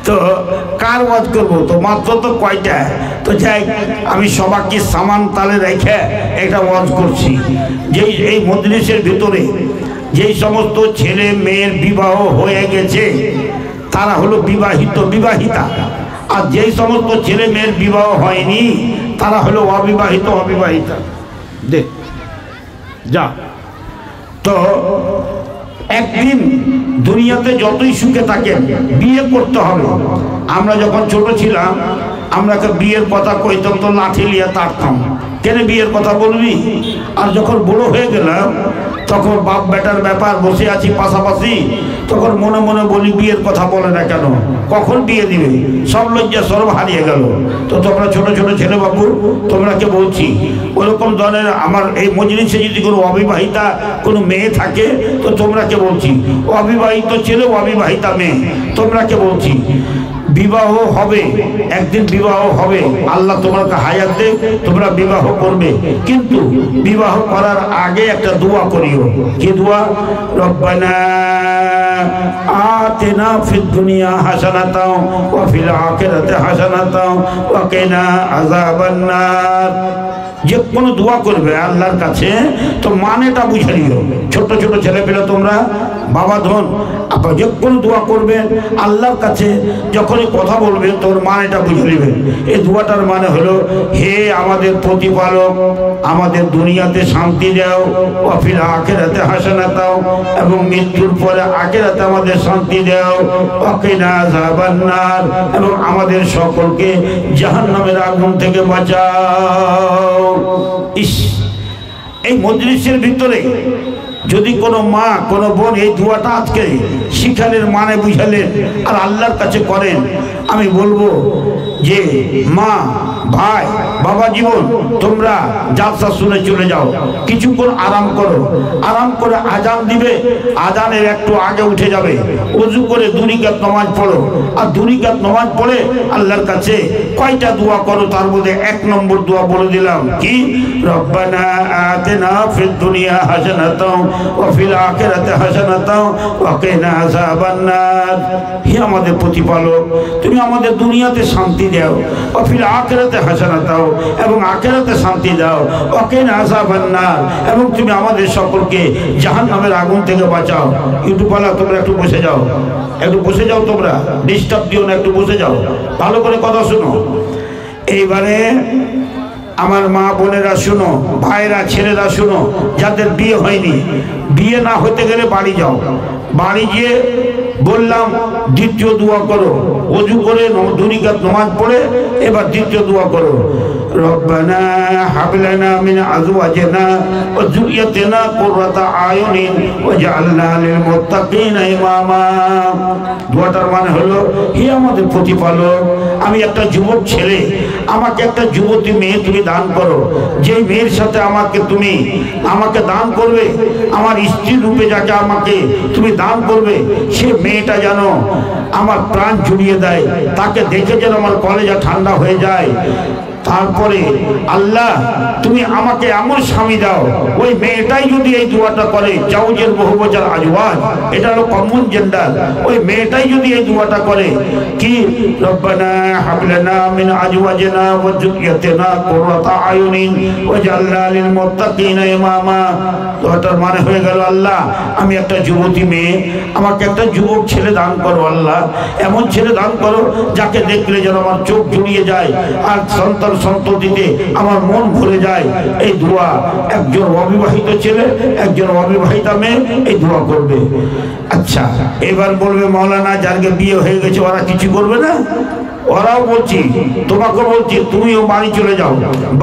তো কার ওয়াজ করবো? তো মাত্র তো কয়টা। তো যাই, আমি সবাইকে সামান তালে রেখে একটা ওয়াজ করছি। যেই এই মজলিসের ভিতরে যেই সমস্ত ছেলে মেয়ের বিবাহ হয়ে গেছে তারা হলো বিবাহিত বিবাহিতা, আর যেই সমস্ত ছেলে মেয়ের বিবাহ হয়নি তারা হলো অবিবাহিত অবিবাহিতা। দেখ যা, তো একদিন দুনিয়াতে যতই সুখে থাকেন বিয়ে করতে হবে। আমরা যখন ছোট ছিলাম আমরাকে বিয়ের কথা কইতাম তো লাঠি লিয়ে তাড়তাম, কেন বিয়ের কথা বলবি? আর যখন বড় হয়ে গেলাম তখন বাপ বেটার ব্যাপার, বসে আছি পাশাপাশি, তখন মনে মনে বলি বিয়ের কথা বলে না কেন, কখন বিয়ে দিবে, সব লজ্জা সরব হারিয়ে গেল। তো তোমরা ছোট ছোট ছেলে বাবু, তোমরাকে বলছি ওরকম ধরনের আমার এই মজলিসে যদি কোনো অবিবাহিতা কোনো মেয়ে থাকে তো তোমরাকে বলছি, অবিবাহিত ছেলে অবিবাহিতা মেয়ে, তোমরাকে বলছি বিবাহ হবে, একদিন বিবাহ হবে, আল্লাহ তোমাকে হায়াত দে, তোমরা বিবাহ করবে। কিন্তু বিবাহ করার আগে একটা দোয়া করিও। কি দোয়া? রব্বানা আতিনা ফিদ দুনিয়া হাসানাতাও ওয়া ফিল আখিরাতি হাসানাতাও ওয়া কিনা আযাবান নার। যে কোনো দোয়া করবে আল্লাহর কাছে তো মানেটা বুঝে নিও। ছোট ছোট ছেলে পেলে তোমরা বাবা ধন আপনার যে কোনো দোয়া করবেন আল্লাহর কাছে, যখনই কথা বলবেন তোর মানেটা বুঝে নেবেন। এই দোয়াটার মানে হলো, হে আমাদের প্রতিপালক, আমাদের দুনিয়াতে শান্তি দাও, ওয়া ফিল আখিরাতি হাসানাত দাও, এবং মৃত্যুর পরে আখিরাতে আমাদের শান্তি দাও, ওয়া কিনা আযাবান নার, এবং আমাদের সকলকে জাহান্নামের আগুন থেকে বাঁচাও। ইস, এই মজলিসের ভিতরে যদি কোনো মা কোনো বোন এই দোয়াটা আজকে শিখালেন, মানে বুঝালেন আর আল্লাহর কাছে করেন, আমি বলবো যে মা ভাই বাবা জীবন তোমরা জালসা শুনে চলে যাও, কিছুক্ষণ আরাম করো, আরাম করে আজান দিবে, আজানের একটু আগে উঠে যাবে, ওযু করে 2 রাকাত নামাজ পড়ো, আর 2 রাকাত নামাজ পড়ে আল্লাহর কাছে কয়টা দোয়া করো, তার মধ্যে 1 নম্বর দোয়া বলে দিলাম, কি? রব্বানা আতিনা ফিদ দুনিয়া হাসানাতাও ওয়া ফিল আখিরাতি হাসানাতাও ওয়া কিনা আযাবান নার। হে আমাদের প্রতিপালক, তুমি আমাদের দুনিয়াতে শান্তি দাও, ওয়া ফিল আখিরাতি হাসানাতাও, এবং আখিরাতে শান্তি দাও, ওয়া কিনা আযাবান নার, এবং তুমি আমাদের সকলকে জাহান্নামের আগুন থেকে বাঁচাও। ইউটিউবওয়ালা তোমরা একটু বসে যাও, একটু বসে যাও, তোমরা ডিস্টার্ব দিও না, একটু বসে যাও, ভালো করে কথা শুনো। এইবারে আমার মা বোনেরা শুনো, ভাইরা ছেলেরা শুনো, যাদের বিয়ে হয়নি, বিয়ে না হতে গেলে বাড়ি যাও, বাড়ি গিয়ে বললাম দ্বিতীয় দোয়া করো, ওযু করে 2 রাকাত নামাজ পড়ে এবার দ্বিতীয় দোয়া করো, রব্বানা হাব লানা মিন আজওয়াজিনা ওয়া যুররিয়াতিনা কুররাতা আয়ুনিন ওয়াজআলনা লিল মুত্তাকিনা ইমামা। দোয়াটার মানে হলো, হে আমাদের প্রতিপালক, আমি একটা যুবক ছেলে, আমাকে একটা যুবতী মেয়ে তুমি দান করো, যেই মেয়ের সাথে তুমি আমাকে দান করবে, আমার স্ত্রী রূপে যাকে আমাকে তুমি দান করবে, সে মেয়েটা যেন আমার প্রাণ জুড়িয়ে দেয়, তাকে দেখে যেন আমার কলেজা ঠান্ডা হয়ে যায়। তারপরে আল্লাহ তুমি আমাকে এমন স্বামী দাও, ওই মেয়েটাই যদি এই দোয়াটা করে, জাওজের বহুবচন আজওয়াজ, এটা হলো কমন জেন্ডার, ওই মেয়েটাই যদি এই দোয়াটা করে, কি রব্বানা হাব লানা মিন আজওয়াজিনা ওয়া যুররিয়াতিনা কুররাতা আয়ুনিন ওয়াজআলনা লিল মুত্তাকিনা ইমামা। দোয়াটার মানে হয়ে গেল, আল্লাহ আমি একটা যুবতী মেয়ে, আমাকে একটা যুবক ছেলে দান করো, আল্লাহ এমন ছেলে দান করো যাকে দেখলে যেন আমার চোখ জুড়িয়ে যায় আর সন্তান সন্ততিতে আমার মন ভরে যায়। এই দোয়া একজন অবিবাহিত ছেলে, একজন অবিবাহিতা মেয়ে এই দোয়া করবে। আচ্ছা, এবার বলবে মাওলানা যাকে বিয়ে হয়ে গেছে ওরা কিছু করবে না? ওরাও বলছি, তোমাকে বলছি, তুমিও বাড়ি চলে যাও,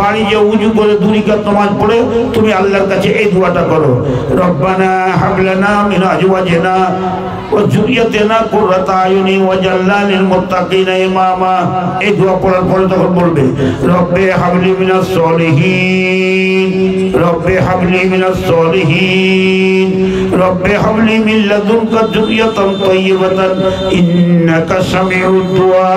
বাড়ি গিয়ে উজু করে 2 রাকাত নামাজ পড়ে তুমি আল্লাহর কাছে এই দোয়াটা করো, রব্বানা হাব লানা মিন আজওয়াজিনা ওয়া যুররিয়াতিনা কুররাতা আয়ুনিন ওয়াজআলনা লিল মুত্তাকিনা ইমামা। এই দোয়া পড়ার পরে তখন বলবে, রব্বে হাবলি মিনাস সলিহিন, রব্বে হাবলি মিনাস সলিহিন, রব্বে হাবলি মিন লাদুনকা যুররিয়াতান তাইয়্যিবাতান ইন্নাকা সামিউদ দুআ।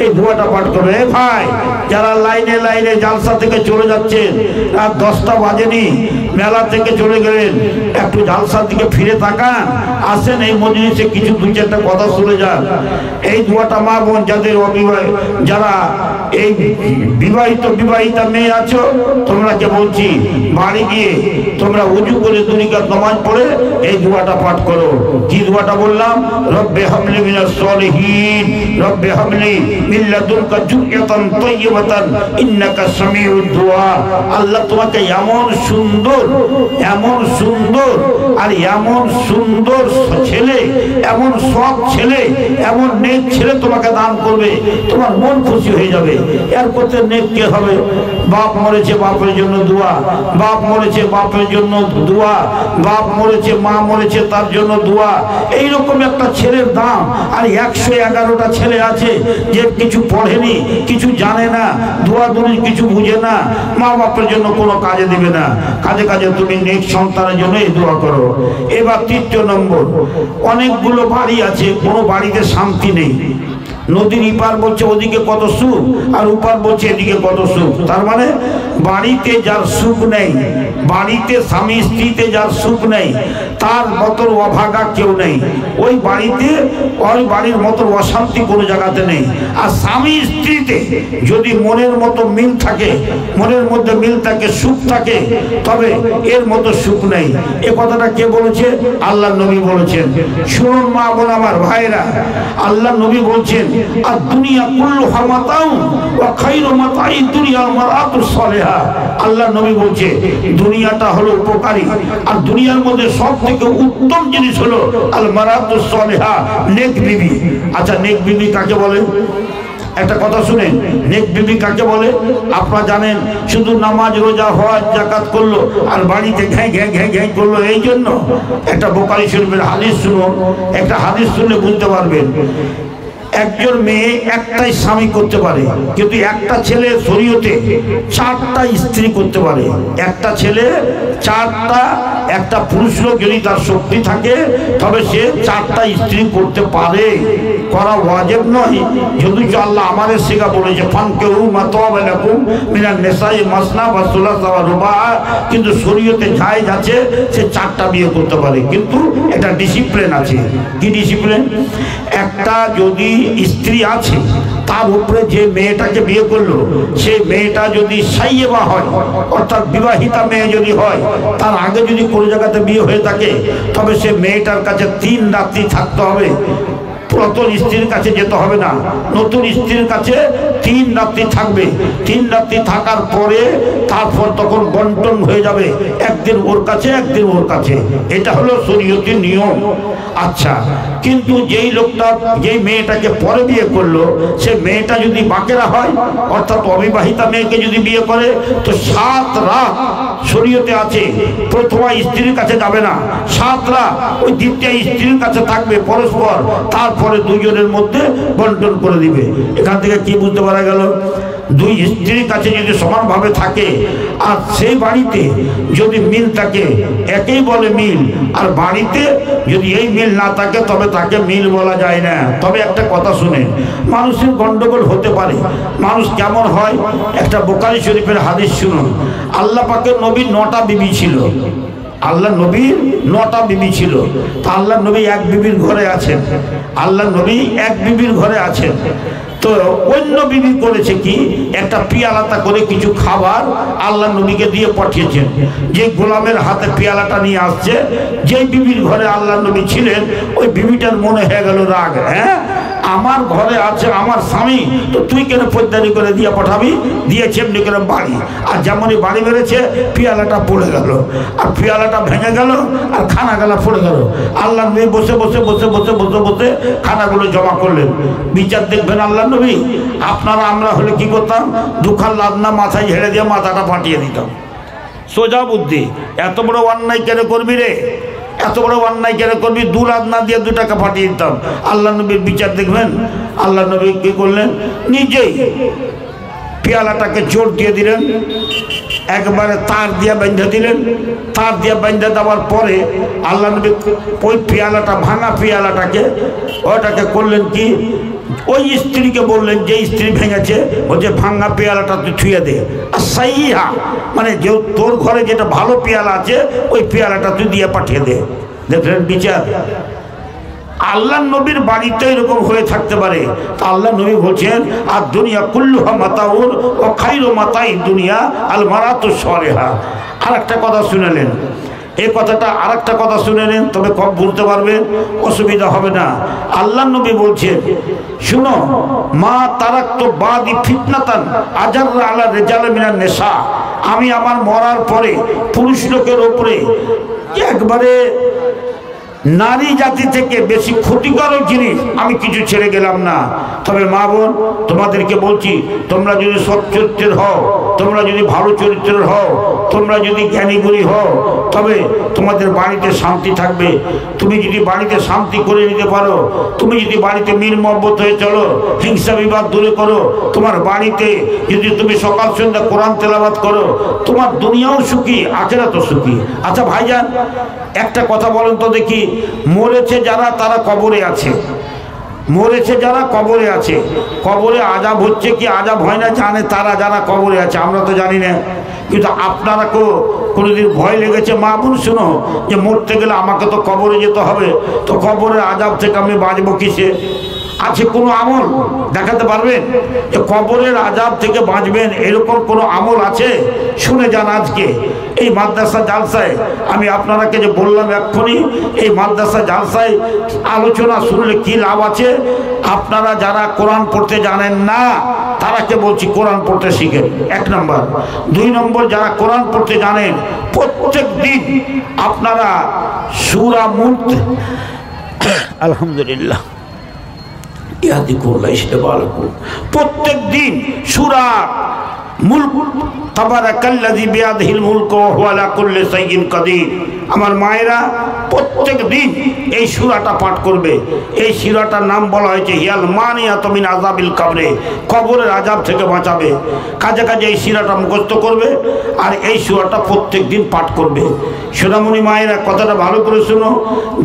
এই দোয়াটা পাঠ করবে। ভাই যারা লাইনে লাইনে জালসা থেকে চলে যাচ্ছেন, রাত 10টা বাজেনি, মেলা থেকে চলে গেলেন, একটু জালসার দিকে ফিরে তাকান, আসেন এই মজলিসে কিছু 2-4টা কথা শুনে যান। এই দোয়াটা মা বোন যাদের যারা এই বিবাহিতা মেয়ে আছো, তোমরাকে বলছি বাড়ি গিয়ে তোমরা উজু করে দুনিকাত নামাজ পড়ে এই দোয়াটা পাঠ করো। কি দোয়াটা বললাম? রব্বে হাবলি মিনাস সলিহিন, রব্বে হাবলি মিন লাদুনকা যুররিয়াতান তাইয়্যিবাতান ইন্নাকা সামিউদ দুআ। আল্লাহ তোমাকে এমন সুন্দর আর এমন সুন্দর ছেলে, এমন সৎ ছেলে, এমন নেক ছেলে তোমাকে দান করবে, তোমার মন খুশি হয়ে যাবে। এর করতে নেক কে হবে? বাপ মরেছে বাপের জন্য দোয়া, বাপ মরেছে বাপের জন্য দোয়া, বাপ মরেছে মা মরেছে তার জন্য দোয়া। এইরকম একটা ছেলের দাম। আর 111টা ছেলে আছে যে কিছু পড়েনি, কিছু জানে না, দোয়া দুনির কিছু বুঝে না, মা বাপের জন্য কোনো কাজে দিবে না। কাজে কাজে তুমি নেক সন্তানের জন্য এই দোয়া করো। এবার 3 নম্বর, অনেকগুলো বাড়ি আছে, কোনো বাড়িতে শান্তি নেই। নদীর ইপার বলছে ওদিকে কত সুখ, আর উপার বলছে এদিকে কত সুখ। তার মানে বাড়িতে যার সুখ নেই, বাড়িতে স্বামী স্ত্রীতে যার সুখ নেই, তার মতন অভাগা কেউ নেই। ওই বাড়িতে ওই বাড়ির মতন অশান্তি কোনো জায়গাতে নেই। আর স্বামী স্ত্রীতে যদি মনের মতো মিল থাকে, মনের মধ্যে মিল থাকে, সুখ থাকে, তবে এর মতো সুখ নেই। এ কথাটা কে বলেছে? আল্লাহ নবী বলেছেন। শুনুন মা বোন আমার ভাইরা, আল্লাহ নবী বলছেন আর দুনিয়া কুল্লুহা মাতাউন ওয়া খায়রু মাতাই দুনিয়াল মারাতুস সালিহা। আল্লাহ নবী বলছে দুনিয়াটা হলো উপকারী, আর দুনিয়ার মধ্যে সবথেকে উত্তম জিনিস হলো আল মারাতুস সালিহা, নেক বিবি। আচ্ছা, নেক বিবি কাকে বলে? একটা কথা শুনেন, নেক বিবি কাকে বলে? আপনারা জানেন, শুধু নামাজ রোজা হজ যাকাত করলো আর বাড়িতে ঘ্যাঁ ঘ্যাঁ ঘ্যাঁ ঘ্যাঁ করলো, এই জন্য? একটা বুখারী শরীফের হাদিস শুনুন, একটা হাদিস শুনলে বুঝতে পারবেন। একজন মেয়ে একটাই স্বামী করতে পারে, কিন্তু একটা ছেলে শরীয়তে 4টা স্ত্রী করতে পারে। একটা ছেলে 4টা, একটা পুরুষ লোক যদি তার শক্তি থাকে তবে সে 4টা স্ত্রী করতে পারে। করা ওয়াজিব নয়, যদি আল্লাহ আমাদের শেখা বলেছে ফানকিহু মা তাবা লাকুম মিনান নিসাই মাসনা ওয়া সুলাসা ওয়া রুবা, কিন্তু শরীয়তে জায়েজ আছে সে 4টা বিয়ে করতে পারে, কিন্তু একটা ডিসিপ্লিন আছে। কি ডিসিপ্লিন? একটা যদি স্ত্রী আছে, তার উপরে যে মেয়েটাকে বিয়ে করলো, সে মেয়েটা যদি সাইয়েবা হয়, অর্থাৎ বিবাহিতা মেয়ে যদি হয়, তার আগে যদি কোনো জায়গাতে বিয়ে হয়ে থাকে, তবে সে মেয়েটার কাছে 3 রাত্রি থাকতে হবে। পুরাতন স্ত্রীর কাছে যেতে হবে না, নতুন স্ত্রীর কাছে 3 রাত্রি থাকবে। 3 রাত্রি থাকার পরে তারপর তখন বন্টন হয়ে যাবে, একদিন ওর কাছে একদিন ওর কাছে। এটা হলো শরীয়তের নিয়ম। আচ্ছা, কিন্তু যেই লোকটা যেই মেয়েটাকে পরে বিয়ে করলো, সে মেয়েটা যদি বাকেরা হয়, অর্থাৎ অবিবাহিতা মেয়েকে যদি বিয়ে করে, তো 7 রাত শরীয়তে আছে প্রথমা স্ত্রীর কাছে যাবে না, 7 রাত ওই দ্বিতীয় স্ত্রীর কাছে থাকবে পরস্পর, তারপরে দুজনের মধ্যে বন্টন করে দিবে। এখান থেকে কি বুঝতে পারা গেল? 2 স্ত্রীর কাছে যদি সমানভাবে থাকে, আর সেই বাড়িতে যদি মিল থাকে, একেই বলে মিল। আর বাড়িতে যদি এই মিল না থাকে, তবে তাকে মিল বলা যায় না। তবে একটা কথা শুনে, মানুষের গন্ডগোল হতে পারে। মানুষ কেমন হয়? একটা বুখারী শরীফের হাদিস শুনুন। আল্লাহ পাকের নবীর 9টা বিবি ছিল। আল্লাহ নবীর 9টা বিবি ছিল। তা আল্লাহ নবী এক বিবির ঘরে আছেন, আল্লাহ নবী এক বিবির ঘরে আছেন। তো অন্য বিবি করেছে কি, একটা পিয়ালাটা করে কিছু খাবার আল্লাহ নবীকে দিয়ে পাঠিয়েছেন। যে গোলামের হাতে পিয়ালাটা নিয়ে আসছে, যেই বিবির ঘরে আল্লাহ নবী ছিলেন, ওই বিবিটার মনে হয়ে গেল রাগ। হ্যাঁ, আমার ঘরে আছে আমার স্বামী, তো তুই কেন পদ্মারি করে দিয়ে পাঠাবি? দিয়েছে এমনি করে বাড়ি, আর যেমনই বাড়ি বেড়েছে পিয়ালাটা পড়ে গেল, আর পিয়ালাটা ভেঙে গেল, আর খানাগুলো পড়ে গেল। আল্লাহ নবী বসে বসে বসে বসে বসে বসে খানাগুলো জমা করলেন। বিচার দেখবেন আল্লাহ নবী, আপনারা আমরা হলে কি করতাম? 2 খান লাদনা মাথায় ঝেড়ে দিয়ে মাথাটা ফাটিয়ে দিতাম। সোজা বুদ্ধি। এত বড় অন্যায় কেন করবি রে? এত বড় অন্যায় কেন করবি? 2 লাদনা দিয়ে 2 টাকা ফাটিয়ে দিতাম। আল্লাহ নবীর বিচার দেখবেন, আল্লাহ নবী কি করলেন? নিজেই পেয়ালাটাকে জোর দিয়ে দিলেন, একবারে তার দিয়ে বেঁধে দিলেন। তার দিয়ে বেঁধে দেওয়ার পরে আল্লাহ নবী ওই পেয়ালাটা, ভাঙা পেয়ালাটাকে, ওটাকে করলেন কি, ওই স্ত্রীকে বললেন, যে স্ত্রী ভেঙেছে, ও যে ভাঙা পেয়ালাটা তুই ছুঁয়ে দে। আর সাইহা মানে যে তোর ঘরে যেটা ভালো পেয়ালা আছে, ওই পেয়ালাটা তুই দিয়ে পাঠিয়ে দে। দেখলেন বিচার? আল্লাহ নবীর বাড়িতে এরকম হয়ে থাকতে পারে। তা আল্লাহ নবী বলছেন আর দুনিয়া কুল্লুহা মাতাউন ও খাইরু মাতাই দুনিয়া আল মারাতু সালেহা। আর একটা কথা শুনেলেন, এই কথাটা আর একটা কথা শুনে নেন, তবে কম বলতে পারবেন, অসুবিধা হবে না। আল্লাহ নবী বলছেন শুনো, মা তারাক্তু বাদি ফিতনাতান আজাররা আলা রিজাল মিনান নিসা, আমি আমার মরার পরে পুরুষ লোকের উপরে একবারে নারী জাতি থেকে বেশি ক্ষতিকারক জিনিস আমি কিছু ছেড়ে গেলাম না। তবে মা বোন, তোমাদেরকে বলছি, তোমরা যদি সৎ চরিত্রের হও, তোমরা যদি ভালো চরিত্রের হও, তোমরা যদি জ্ঞানীগুণী হও, তবে তোমাদের বাড়িতে শান্তি থাকবে। তুমি যদি বাড়িতে শান্তি করে নিতে পারো, তুমি যদি বাড়িতে মিল মহব্বত হয়ে চলো, হিংসা বিবাদ দূরে করো, তোমার বাড়িতে যদি তুমি সকাল সন্ধ্যা কোরআন তেলাওয়াত করো, তোমার দুনিয়াও সুখী, আখিরাতও সুখী। আচ্ছা ভাইজান, একটা কথা বলেন তো দেখি, মরেছে যারা তারা কবরে আছে, মরেছে যারা কবরে আছে, কবরে আযাব হচ্ছে কি আযাব হয় না জানে তারা, যারা কবরে আছে, আমরা তো জানি না। কিন্তু আপনারা কোনোদিন ভয় লেগেছে মা বোন শুনো, যে মরতে গেলে আমাকে তো কবরে যেতে হবে, তো কবরের আযাব থেকে আমি বাঁচবো কিসে? আছে কোনো আমল দেখাতে পারবেন যে কবরের আযাব থেকে বাঁচবেন? এরকম কোনো আমল আছে? শুনে যান আজকে এই মাদ্রাসা জালসায়, আমি আপনারাকে যে বললাম এক্ষুনি, এই মাদ্রাসা জালসায় আলোচনা শুনলে কি লাভ আছে? আপনারা যারা কোরআন পড়তে জানেন না তারাকে বলছি কোরআন পড়তে শিখেন, 1 নম্বর। 2 নম্বর, যারা কোরআন পড়তে জানেন প্রত্যেক দিন আপনারা সূরা মুলক, আলহামদুলিল্লাহ প্রত্যেক দিন সূরা মুলক, তাবারাকাল্লাযী বিয়াদিহিল মুলকু ওয়া হুয়া আলা কুল্লি শাইইন কাদির, আমার মায়েরা প্রত্যেক দিন এই সূরাটা পাঠ করবে। এই সূরাটার নাম বলা হয়েছে হিয়াল মানিয়াতু মিন আযাবিল কবরে, কবরের আযাব থেকে বাঁচাবে। কাজে কাজে এই সূরাটা মুখস্থ করবে আর এই সূরাটা প্রত্যেক দিন পাঠ করবে। সোনামণি মায়েরা, কথাটা ভালো করে শুনো,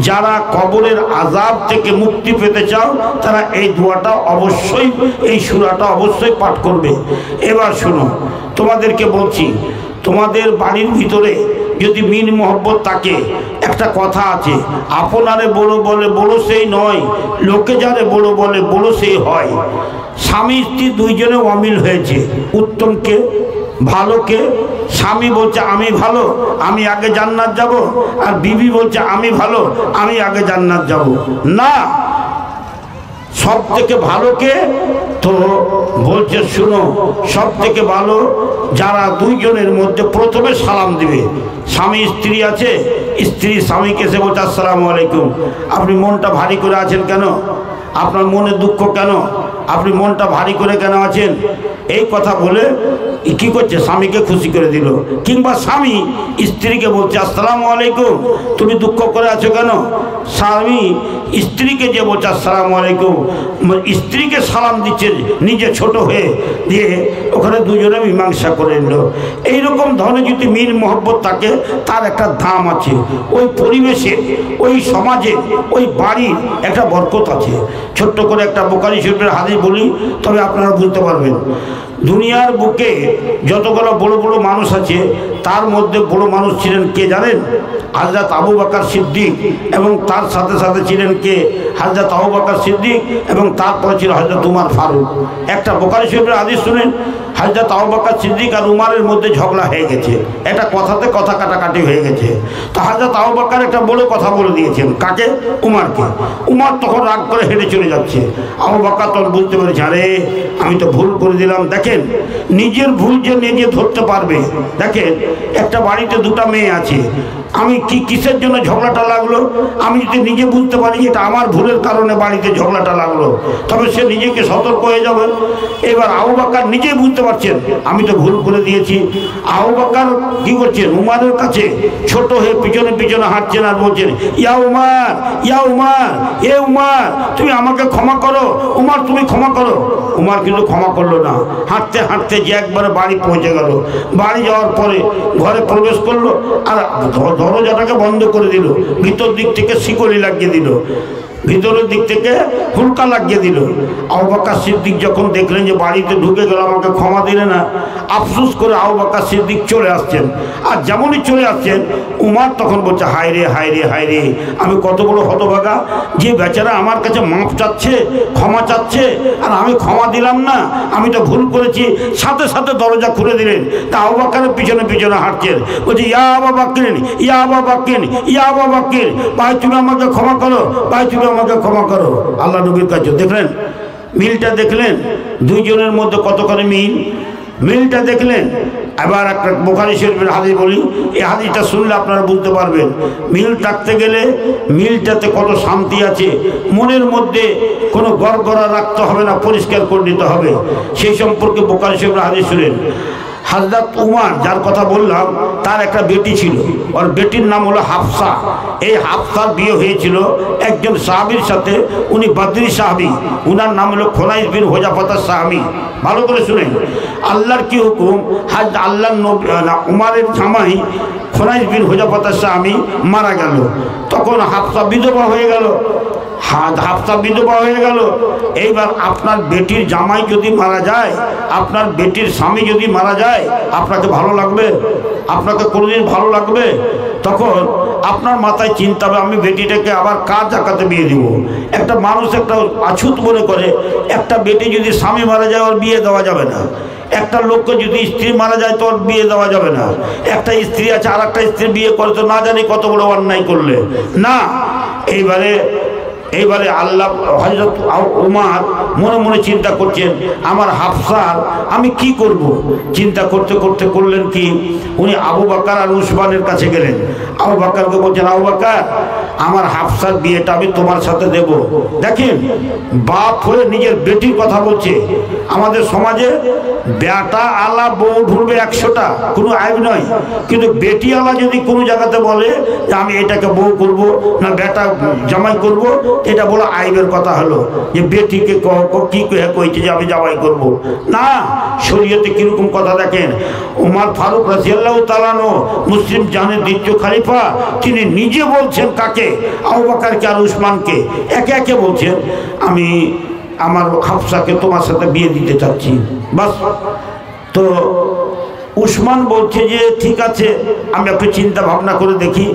যারা কবরের আযাব থেকে মুক্তি পেতে চাও তারা এই দোয়াটা অবশ্যই, এই সূরাটা অবশ্যই পাঠ করবে। এবার শুনো, তোমাদেরকে বলছি, তোমাদের বাড়ির ভিতরে যদি মিল মহব্বত থাকে, একটা কথা আছে, আপনারে বড় বলে বড় সেই নয়, লোকে যারে বড় বলে বড় সেই হয়। স্বামী স্ত্রী দুইজনে অমিল হয়েছে, উত্তমকে ভালোকে, স্বামী বলছে আমি ভালো, আমি আগে জান্নাত যাব, আর বিবি বলছে আমি ভালো, আমি আগে জান্নাত যাব। না, সব থেকে ভালোকে তো বলছে শুনো, সব থেকে ভালো যারা দুইজনের মধ্যে প্রথমে সালাম দিবে। স্বামী স্ত্রী আছে, স্ত্রী স্বামীকে এসে বলছে আসসালামু আলাইকুম, আপনি মনটা ভারী করে আছেন কেন? আপনার মনে দুঃখ কেন? আপনি মনটা ভারী করে কেন আছেন? এই কথা বলে কি করছে, স্বামীকে খুশি করে দিল। কিংবা স্বামী স্ত্রীকে বলছে আসসালামু আলাইকুম, তুমি দুঃখ করে আছো কেন? স্বামী স্ত্রীকে যে বলছে আসসালামু আলাইকুম, স্ত্রীকে সালাম দিচ্ছে নিজে ছোট হয়ে, দিয়ে ওখানে দুজনে মীমাংসা করে নিল। এইরকম ধরনের যদি মিল মহব্বত থাকে তার একটা দাম আছে, ওই পরিবেশে, ওই সমাজে, ওই বাড়ির একটা বরকত আছে। ছোট্ট করে একটা বুখারী শরীফের হাদিস বলি, তবে আপনারা বুঝতে পারবেন। দুনিয়ার বুকে যতগুলো বড় বড় মানুষ আছে তার মধ্যে বড় মানুষ ছিলেন কে জানেন? হযরত আবু বকর সিদ্দিক, এবং তার সাথে সাথে ছিলেন কে? হযরত আবু বকর সিদ্দিক, এবং তারপরে ছিল হযরত উমর ফারুক। একটা বুখারী শরীফের হাদিস শুনেন, হযরত আবু বকর সিদ্দিক আর উমরের মধ্যে ঝগড়া হয়ে গেছে, এটা কথাতে কথা কাটাকাটি হয়ে গেছে। তো হযরত আবু বকর একটা বড় কথা বলে দিয়েছেন, কাকে? উমরকে। উমর তখন রাগ করে হেঁটে চলে যাচ্ছে। আবু বকর তখন বুঝতে পেরেছে, আরে আমি তো ভুল করে দিলাম। দেখেন, নিজের ভুল যে নিজে ধরতে পারবে। দেখেন, একটা বাড়িতে দুটো মেয়ে আছে, আমি কিসের জন্য ঝগড়াটা লাগলো, আমি যদি নিজে বুঝতে পারি এটা আমার ভুলের কারণে বাড়িতে ঝগড়াটা লাগলো, তবে সে নিজেকে সতর্ক হয়ে যাবে। এবার আবু বকর নিজেই বুঝতে পারছেন আমি তো ভুল করে দিয়েছি। আবু বকর কি করছেন? উমরের কাছে ছোট হয়ে পিছনে পিছনে হাঁটছেন আর বলছেন, ইয়া উমর, ইয়া উমর, এ উমর, তুমি আমাকে ক্ষমা করো, উমর তুমি ক্ষমা করো। উমর কিন্তু ক্ষমা করলো না। হাঁটতে হাঁটতে যে একবারে বাড়ি পৌঁছে গেল। বাড়ি যাওয়ার পরে ঘরে প্রবেশ করলো আর দরজাটাকে বন্ধ করে দিল, ভিতর দিক থেকে শিকলি লাগিয়ে দিল। ভিতরের দিক থেকে হুলকা লাগিয়ে দিল। আবু বকর সিদ্দিক যখন দেখলেন যে বাড়িতে ঢুকে গেল, আমাকে ক্ষমা দিলে না, আফসোস করে আবু বকর সিদ্দিক চলে আসছেন। আর যেমনই চলে আসছেন, উমার তখন বলছে, হায় রে হায় রে হায় রে, আমি কত বড় হতভাগা, যে বেচারা আমার কাছে মাফ চাচ্ছে, ক্ষমা চাচ্ছে, আর আমি ক্ষমা দিলাম না, আমি তো ভুল করেছি। সাথে সাথে দরজা খুলে দিলেন। তা আবু বকরের পিছনে পিছনে হাঁটছেন, বলছে, ইয়া আবু বকর, ইয়া আবু বকর, ইয়া আবু বকর, ভাই তুমি আমাকে ক্ষমা করো, ভাই তুমি আমাকে ক্ষমা করো। আল্লাহ নবীর কাছে দেখলেন মিলটা, দেখলেন দুইজনের মধ্যে কতখানি মিলটা দেখলেন। এবার একটা বুখারী শরীফের হাদিস বলি, এই হাদিসটা শুনলে আপনারা বুঝতে পারবেন মিল থাকতে গেলে মিলটাতে কত শান্তি আছে। মনের মধ্যে কোনো গড়গড়া রাখতে হবে না, পরিষ্কার করে নিতে হবে। সেই সম্পর্কে বুখারী শরীফের হাদিস শুনেন। হযরত উমর যার কথা বললাম, তার একটা বেটি ছিল, ওর বেটির নাম হলো হাফসা। এই হাফসার বিয়ে হয়েছিল একজন সাহাবীর সাথে, উনি বদরি সাহাবী, উনার নাম হলো খুনাইস বিন হুযাফা সাহাবী। ভালো করে শুনেন, আল্লাহর কি হুকুম, আল্লাহর নবী উমরের জামাই খুনাইস বিন হুযাফা সাহাবী মারা গেল। তখন হাফসা বিধবা হয়ে গেল। হাফসা বিধবা হয়ে গেল। এইবার আপনার বেটির জামাই যদি মারা যায়, আপনার বেটির স্বামী যদি মারা যায়, আপনাকে ভালো লাগবে? আপনাকে কোনোদিন ভালো লাগবে? তখন আপনার মাথায় চিন্তা হবে, আমি বেটিটাকে আবার কার জাকাতে বিয়ে দিব। একটা মানুষ একটা আছুত মনে করে, একটা বেটি যদি স্বামী মারা যায়, ওর বিয়ে দেওয়া যাবে না। একটা লোককে যদি স্ত্রী মারা যায়, তো ওর বিয়ে দেওয়া যাবে না। একটা স্ত্রী আছে, আর একটা স্ত্রী বিয়ে করে, তো না জানি কত বড় অন্যায় করলে না। এইবারে আল্লাহ হযরত উমর মনে মনে চিন্তা করছেন, আমার হাফসার আমি কি করব। চিন্তা করতে করতে করলেন কি, উনি আবু বকর আর উসমানের কাছে গেলেন। আবু বকরকে বলছেন, আবু বকর, আমার হাফসার বিয়েটা আমি তোমার সাথে দেব। দেখেন, বাপ হয়ে নিজের বেটির কথা বলছে। আমাদের সমাজে বেটা আলা বউ ঢুকবে 100টা, কোনো আইব নয়, কিন্তু বেটি আলা যদি কোনো জায়গাতে বলে যে আমি এটাকে বউ করব না বেটা জামাই করব, এটা বলো আইবের কথা হলো, যে বেটিকে কি কইছে যে আমি জামাই করব না। শরীয়তে কিরকম কথা দেখেন, ওমর ফারুক রাদিয়াল্লাহু তাআলা আনহু মুসলিম জানের দ্বিতীয় খলিফা, তিনি নিজে বলছেন কাকে, আবু বকরকে আর উসমানকে একে একে বলছেন, আমি আমার হাফসাকে তোমার সাথে বিয়ে দিতে চাচ্ছি। বাস। তো উসমান বলছে যে ঠিক আছে, আমি একটু চিন্তা ভাবনা করে দেখি।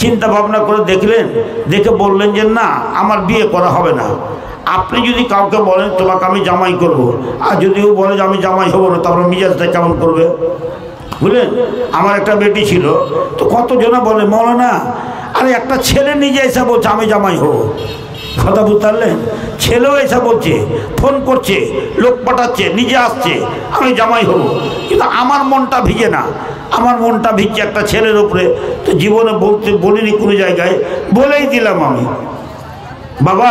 চিন্তা ভাবনা করে দেখলেন, দেখে বললেন যে না, আমার বিয়ে করা হবে না। আপনি যদি কাউকে বলেন তোমাকে আমি জামাই করব, আর যদি ও বলে যে আমি জামাই হব না, তারপর মিজাজটা কেমন করবে বুঝলেন। আমার একটা বেটি ছিল, তো কতজনা বলে মৌলানা, আরে একটা ছেলে নিজে এসে বলছে আমি জামাই হব। কথা বুঝতে পারলেন? ছেলেও এসে বলছে, ফোন করছে, লোক পাঠাচ্ছে, নিজে আসছে, আমি জামাই হব। কিন্তু আমার মনটা ভিজে না, আমার মনটা ভিজছে একটা ছেলের উপরে। তো জীবনে বলিনি কোনো জায়গায়, বলেই দিলাম আমি, বাবা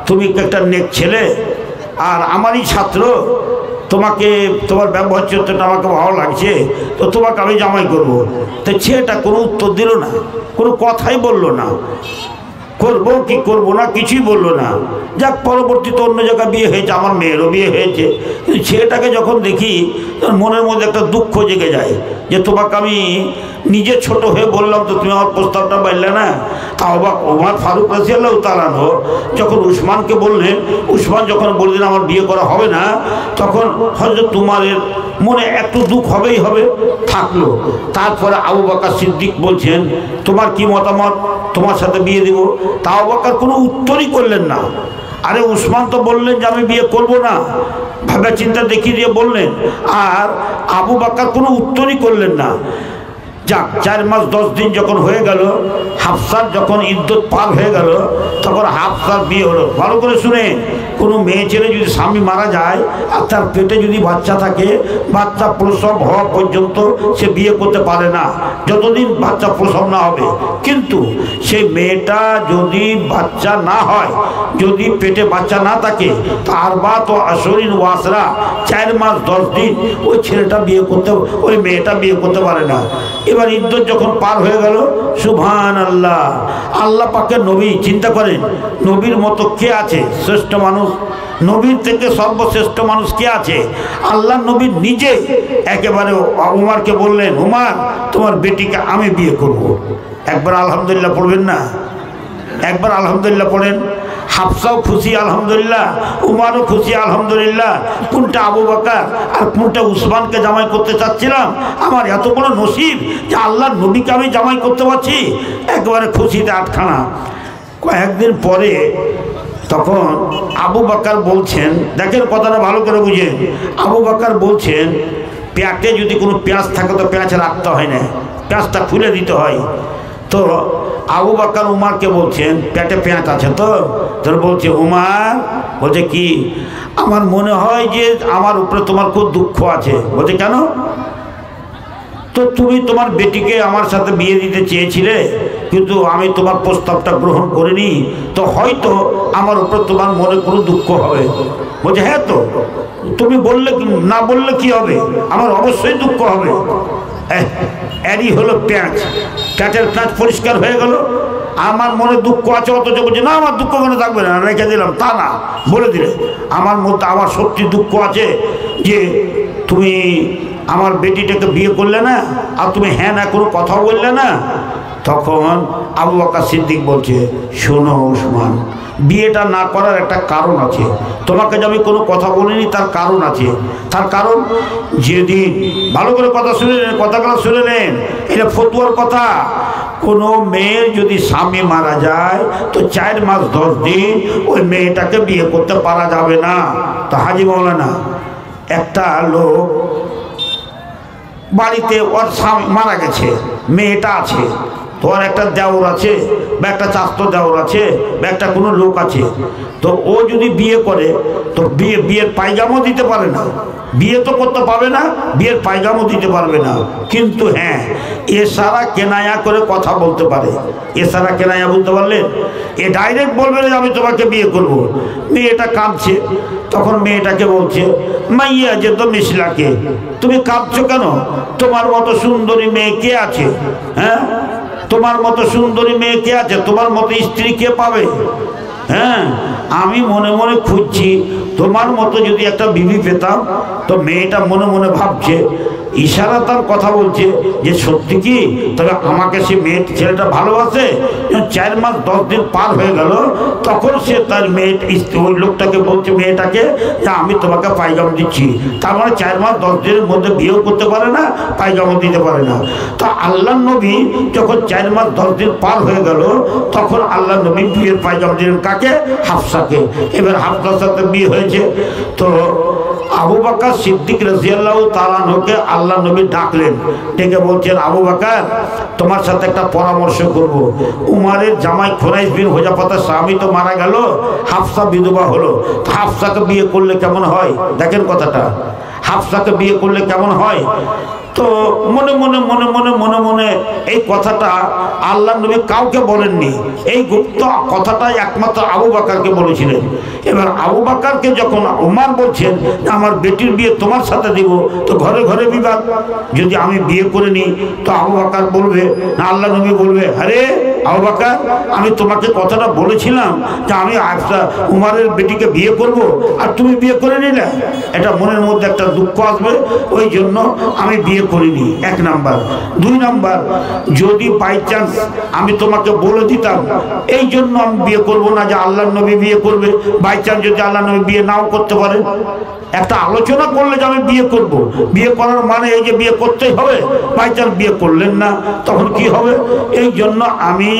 তুমি একটা নেক ছেলে, আর আমারই ছাত্র, তোমাকে তোমার ব্যবহার চরিত্রটা আমাকে ভালো লাগছে, তো তোমাকে আমি জামাই করবো। তো ছেলেটা কোনো উত্তর দিল না, কোনো কথাই বললো না, করবো কি করবো না কিছুই বললো না। যাক, পরবর্তীতে অন্য জায়গায় বিয়ে হয়েছে, আমার মেয়েরও বিয়ে হয়েছে। কিন্তু ছেলেটাকে যখন দেখি, মনের মধ্যে একটা দুঃখ জেগে যায় যে তোমাকে আমি নিজে ছোট হয়ে বললাম, তো তুমি আমার প্রস্তাবটা পাইলে না। তা অবাক ওমর ফারুক রাদিয়াল্লাহু তাআলা আনহু যখন উসমানকে বললেন, উসমান যখন বললেন আমার বিয়ে করা হবে না, তখন হযরত উমরের মনে একটু দুঃখ হবেই হবে, থাকলো। তারপরে আবু বকর সিদ্দিক বলছেন, তোমার কি মতামত, তোমার সাথে বিয়ে দিব। তা আবু বকর কোনো উত্তরই করলেন না। আরে উসমান তো বললেন যে আমি বিয়ে করব না, ভাবে চিন্তা দেখিয়ে দিয়ে বললেন, আর আবু বকর কোনো উত্তরই করলেন না। যাক, 4 মাস 10 দিন যখন হয়ে গেল, হাফসার যখন ইদ্যত পার হয়ে গেল, তখন হাফসার বিয়ে হলো। ভালো করে শুনে, কোনো মেয়ে ছেলে যদি স্বামী মারা যায় আর তার পেটে যদি বাচ্চা থাকে, বাচ্চা প্রসব হওয়া পর্যন্ত সে বিয়ে করতে পারে না, যতদিন বাচ্চা প্রসব না হবে। কিন্তু সেই মেয়েটা যদি বাচ্চা না হয়, যদি পেটে বাচ্চা না থাকে, তার বা তো আশরিন ওয়াসরা, 4 মাস 10 দিন ওই ছেলেটা বিয়ে করতে, ওই মেয়েটা বিয়ে করতে পারে না। এবার ইদ্যত যখন পার হয়ে গেল, সুবহানাল্লাহ, আল্লাহ পাকের নবী, চিন্তা করেন, নবীর মতো কে আছে শ্রেষ্ঠ মানুষ? নবীর থেকে সর্বশ্রেষ্ঠ মানুষ কে আছে? আল্লাহ নবী নিজে একেবারে উমরকে বললেন, উমর তোমার বেটিকে আমি বিয়ে করব। একবার আলহামদুলিল্লাহ পড়বেন না? একবার আলহামদুলিল্লাহ পড়েন। হাফসাও খুশি আলহামদুলিল্লাহ, উমারও খুশি আলহামদুলিল্লাহ। কোনটা আবু বকর আর কোনটা উসমানকে জামাই করতে চাচ্ছিলাম, আমার এত বড় নসিব যে আল্লাহর নবীকে আমি জামাই করতে পারছি। একবারে খুশিতে আটখানা। কয়েকদিন পরে তখন আবু বকর বলছেন, দেখেন কথাটা ভালো করে বুঝেন, আবু বকর বলছেন পেটে যদি কোনো পেঁয়াজ থাকে তো পেঁয়াজ রাখতে হয় না, পেঁয়াজটা খুলে দিতে হয়। তো আবু বকর উমারকে বলছেন পেটে পেঁয়াজ আছে তো? তোর বলছে উমার, বলছে কি? আমার মনে হয় যে আমার উপরে তোমার খুব দুঃখ আছে। বলছে কেন? তো তুমি তোমার বেটিকে আমার সাথে বিয়ে দিতে চেয়েছিলে, কিন্তু আমি তোমার প্রস্তাবটা গ্রহণ করিনি, তো হয়তো আমার উপর তোমার মনে কোনো দুঃখ হবে। বলছে হ্যাঁ, তো তুমি বললে, না বললে কি হবে, আমার অবশ্যই দুঃখ হবে। এরই হলো পেঁয়াজ, পেটের পেঁয়াজ পরিষ্কার হয়ে গেল। আমার মনে দুঃখ আছে অথচ বলছে না আমার দুঃখ মনে থাকবে না, রেখে দিলাম। তা না, বলে দিলে আমার মধ্যে আমার সত্যি দুঃখ আছে যে তুমি আমার বেটিটাকে বিয়ে করলে না, আর তুমি হ্যাঁ না কোনো কথা বললে না। তখন আবু বকর সিদ্দিক বলছে শোনো উসমান, বিয়েটা না করার একটা কারণ আছে। তোমাকে যে আমি কোনো কথা বলিনি তার কারণ আছে। তার কারণ, যেদিন ভালো করে কথা শুনে নেন, কথাগুলো শুনে নেন, এটা ফতুয়ার কথা। কোনো মেয়ের যদি স্বামী মারা যায় তো 4 মাস 10 দিন ওই মেয়েটাকে বিয়ে করতে পারা যাবে না। তো হাজি মাওলানা, একটা লোক বাড়িতে ওর স্বামী মারা গেছে, মেয়েটা আছে, তোর একটা দেওর আছে বা একটা চাস্তো দেওর আছে বা একটা কোনো লোক আছে, তো ও যদি বিয়ে করে তো বিয়ের পায়জামও দিতে পারে না, বিয়ে তো করতে পারবে না, বিয়ের পায়জামও দিতে পারবে না। কিন্তু হ্যাঁ, এছাড়া কেনায়া করে কথা বলতে পারে। এছাড়া কেনায়া বলতে পারলেন, এ ডাইরেক্ট বলবে না আমি তোমাকে বিয়ে করব। মেয়েটা কাঁদছে, তখন মেয়েটাকে বলছে মাইয়া যে তো মিশলাকে, তুমি কাঁদছো কেন? তোমার মতো সুন্দরী মেয়ে কে আছে? হ্যাঁ, তোমার মতো সুন্দরী মেয়ে কে আছে? তোমার মতো স্ত্রী কে পাবে? হ্যাঁ, আমি মনে মনে খুঁজছি, তোমার মতো যদি একটা বিবি পেতাম। তো মেয়েটা মনে মনে ভাবছে, ইশারা তার কথা বলছে যে সত্যি কি, তবে আমাকে সে ছেলেটা ভালোবাসে। 4 মাস 10 দিন পার হয়ে গেল, তখন সে তার ওই লোকটাকে বলছে, মেয়েটাকে, যে আমি তোমাকে পায়জাম দিচ্ছি। তার মানে 4 মাস 10 দিনের মধ্যে বিয়েও করতে পারে না, পায়জামও দিতে পারে না। তো আল্লাহ নবী যখন 4 মাস 10 দিন পার হয়ে গেল, তখন আল্লাহ নবী বিয়ের পায়জাম দিলেন কাকে? হাফসাকে। এবার হাফসার সাথে বিয়ে হয়েছে। তো আবু বকর সিদ্দিক রাদিয়াল্লাহু তাআলা আনহুকে আল্লাহ নবী ডাকলেন, ডেকে বলছেন আবু বকর, তোমার সাথে একটা পরামর্শ করব। উমারের জামাই খুরাইশ বিন হুজাফাতের স্বামী তো মারা গেল, হাফসা বিধবা হলো, হাফসাকে বিয়ে করলে কেমন হয়? দেখেন কথাটা, হাফসাকে বিয়ে করলে কেমন হয়? তো মনে মনে মনে মনে মনে মনে এই কথাটা আল্লাহ নবী কাউকে বলেননি, এই গুপ্ত কথাটাই একমাত্র আবু বকরকে বলেছিলেন। এবার আবু বকরকে যখন ওমর বলছেন আমার বেটির বিয়ে তোমার সাথে দিব, তো ঘরে ঘরে বিবাদ। যদি আমি বিয়ে করে নিই তো আবু বকর বলবে না, আল্লাহ নবী বলবে আরে আবু বকর, আমি তোমাকে কথাটা বলেছিলাম যে আমি উমরের বেটিকে বিয়ে করব, আর তুমি বিয়ে করে নিলে, এটা মনের মধ্যে একটা দুঃখ আসবে, ওই জন্য আমি বিয়ে করিনি। 1 নাম্বার। 2 নাম্বার, যদি বাই চান্স আমি তোমাকে বলে দিতাম এই জন্য আমি বিয়ে করব না যে আল্লাহ নবী বিয়ে করবে, বাই চান্স যদি আল্লাহ নবী বিয়ে নাও করতে পারেন, একটা আলোচনা করলে যে আমি বিয়ে করব, বিয়ে করার মানে এই যে বিয়ে করতেই হবে, বাই চান্স বিয়ে করলেন না তখন কি হবে? এই জন্য আমি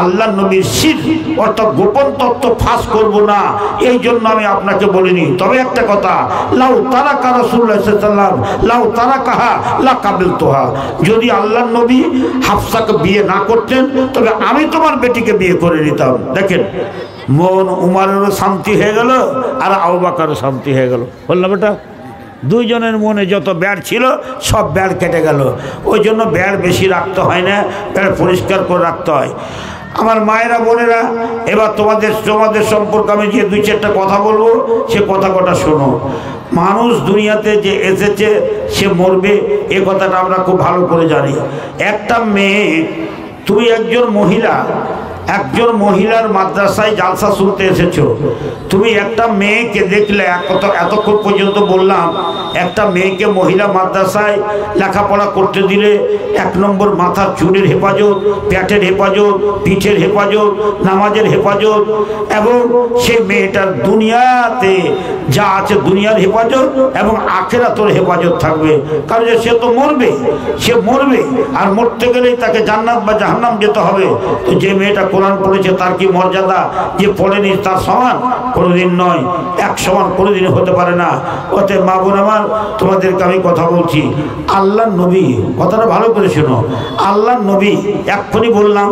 আল্লাহ নবীর সির অর্থাৎ গোপন তত্ত্ব ফাঁস করব না, এই জন্য আমি আপনাকে বলিনি। তবে একটা কথা, লাউ তারাকা রাসূলুল্লাহ সাল্লাল্লাহু আলাইহি ওয়াসাল্লাম লাউ তারাকাহা লা কাবিলতুহা, যদি আল্লাহ নবী হাফসাকে বিয়ে না করতেন তবে আমি তোমার বেটিকে বিয়ে করে নিতাম। দেখেন, মন উমারেরও শান্তি হয়ে গেল আর আবু বকরেরও শান্তি হয়ে গেল। বললাম বেটা, দুইজনের মনে যত ব্যাড় ছিল সব ব্যাড় কেটে গেল। ওই জন্য ব্যাড় বেশি রাখতে হয় না, ব্যাড় পরিষ্কার করে রাখতে হয়। আমার মায়েরা বোনেরা, এবার তোমাদের সম্পর্কে আমি যে 2-4টা কথা বলবো, সে কথা কটা শোনো। মানুষ দুনিয়াতে যে এসেছে সে মরবে, এ কথাটা আমরা খুব ভালো করে জানি। একটা মেয়ে, তুমি একজন মহিলা, একজন মহিলার মাদ্রাসায় জালসা শুনতে এসেছো, তুমি একটা মেয়েকে দেখলে, এতক্ষণ পর্যন্ত বললাম একটা মেয়েকে মহিলা মাদ্রাসায় লেখাপড়া করতে দিলে 1 নম্বর মাথার চুলের হেফাজত, পেটের হেফাজত, পিঠের হেফাজত, নামাজের হেফাজত, এবং সেই মেয়েটার দুনিয়াতে যা আছে দুনিয়ার হেফাজত এবং আখিরাতের হেফাজত থাকবে। কারণ সে তো মরবে, সে মরবে, আর মরতে গেলেই তাকে জান্নাত বা জাহান্নাম যেতে হবে। তো যে মেয়েটা কোরআন পড়েছে তার কি মর্যাদা যে পড়েনি তার সমান? কোনোদিন নয়, এক সমান কোনোদিন হতে পারে না। অতএব মা বোন আমার, তোমাদেরকে আমি কথা বলছি, আল্লাহ নবী, কথাটা ভালো করে শোনো, আল্লাহ নবী, এক্ষুনি বললাম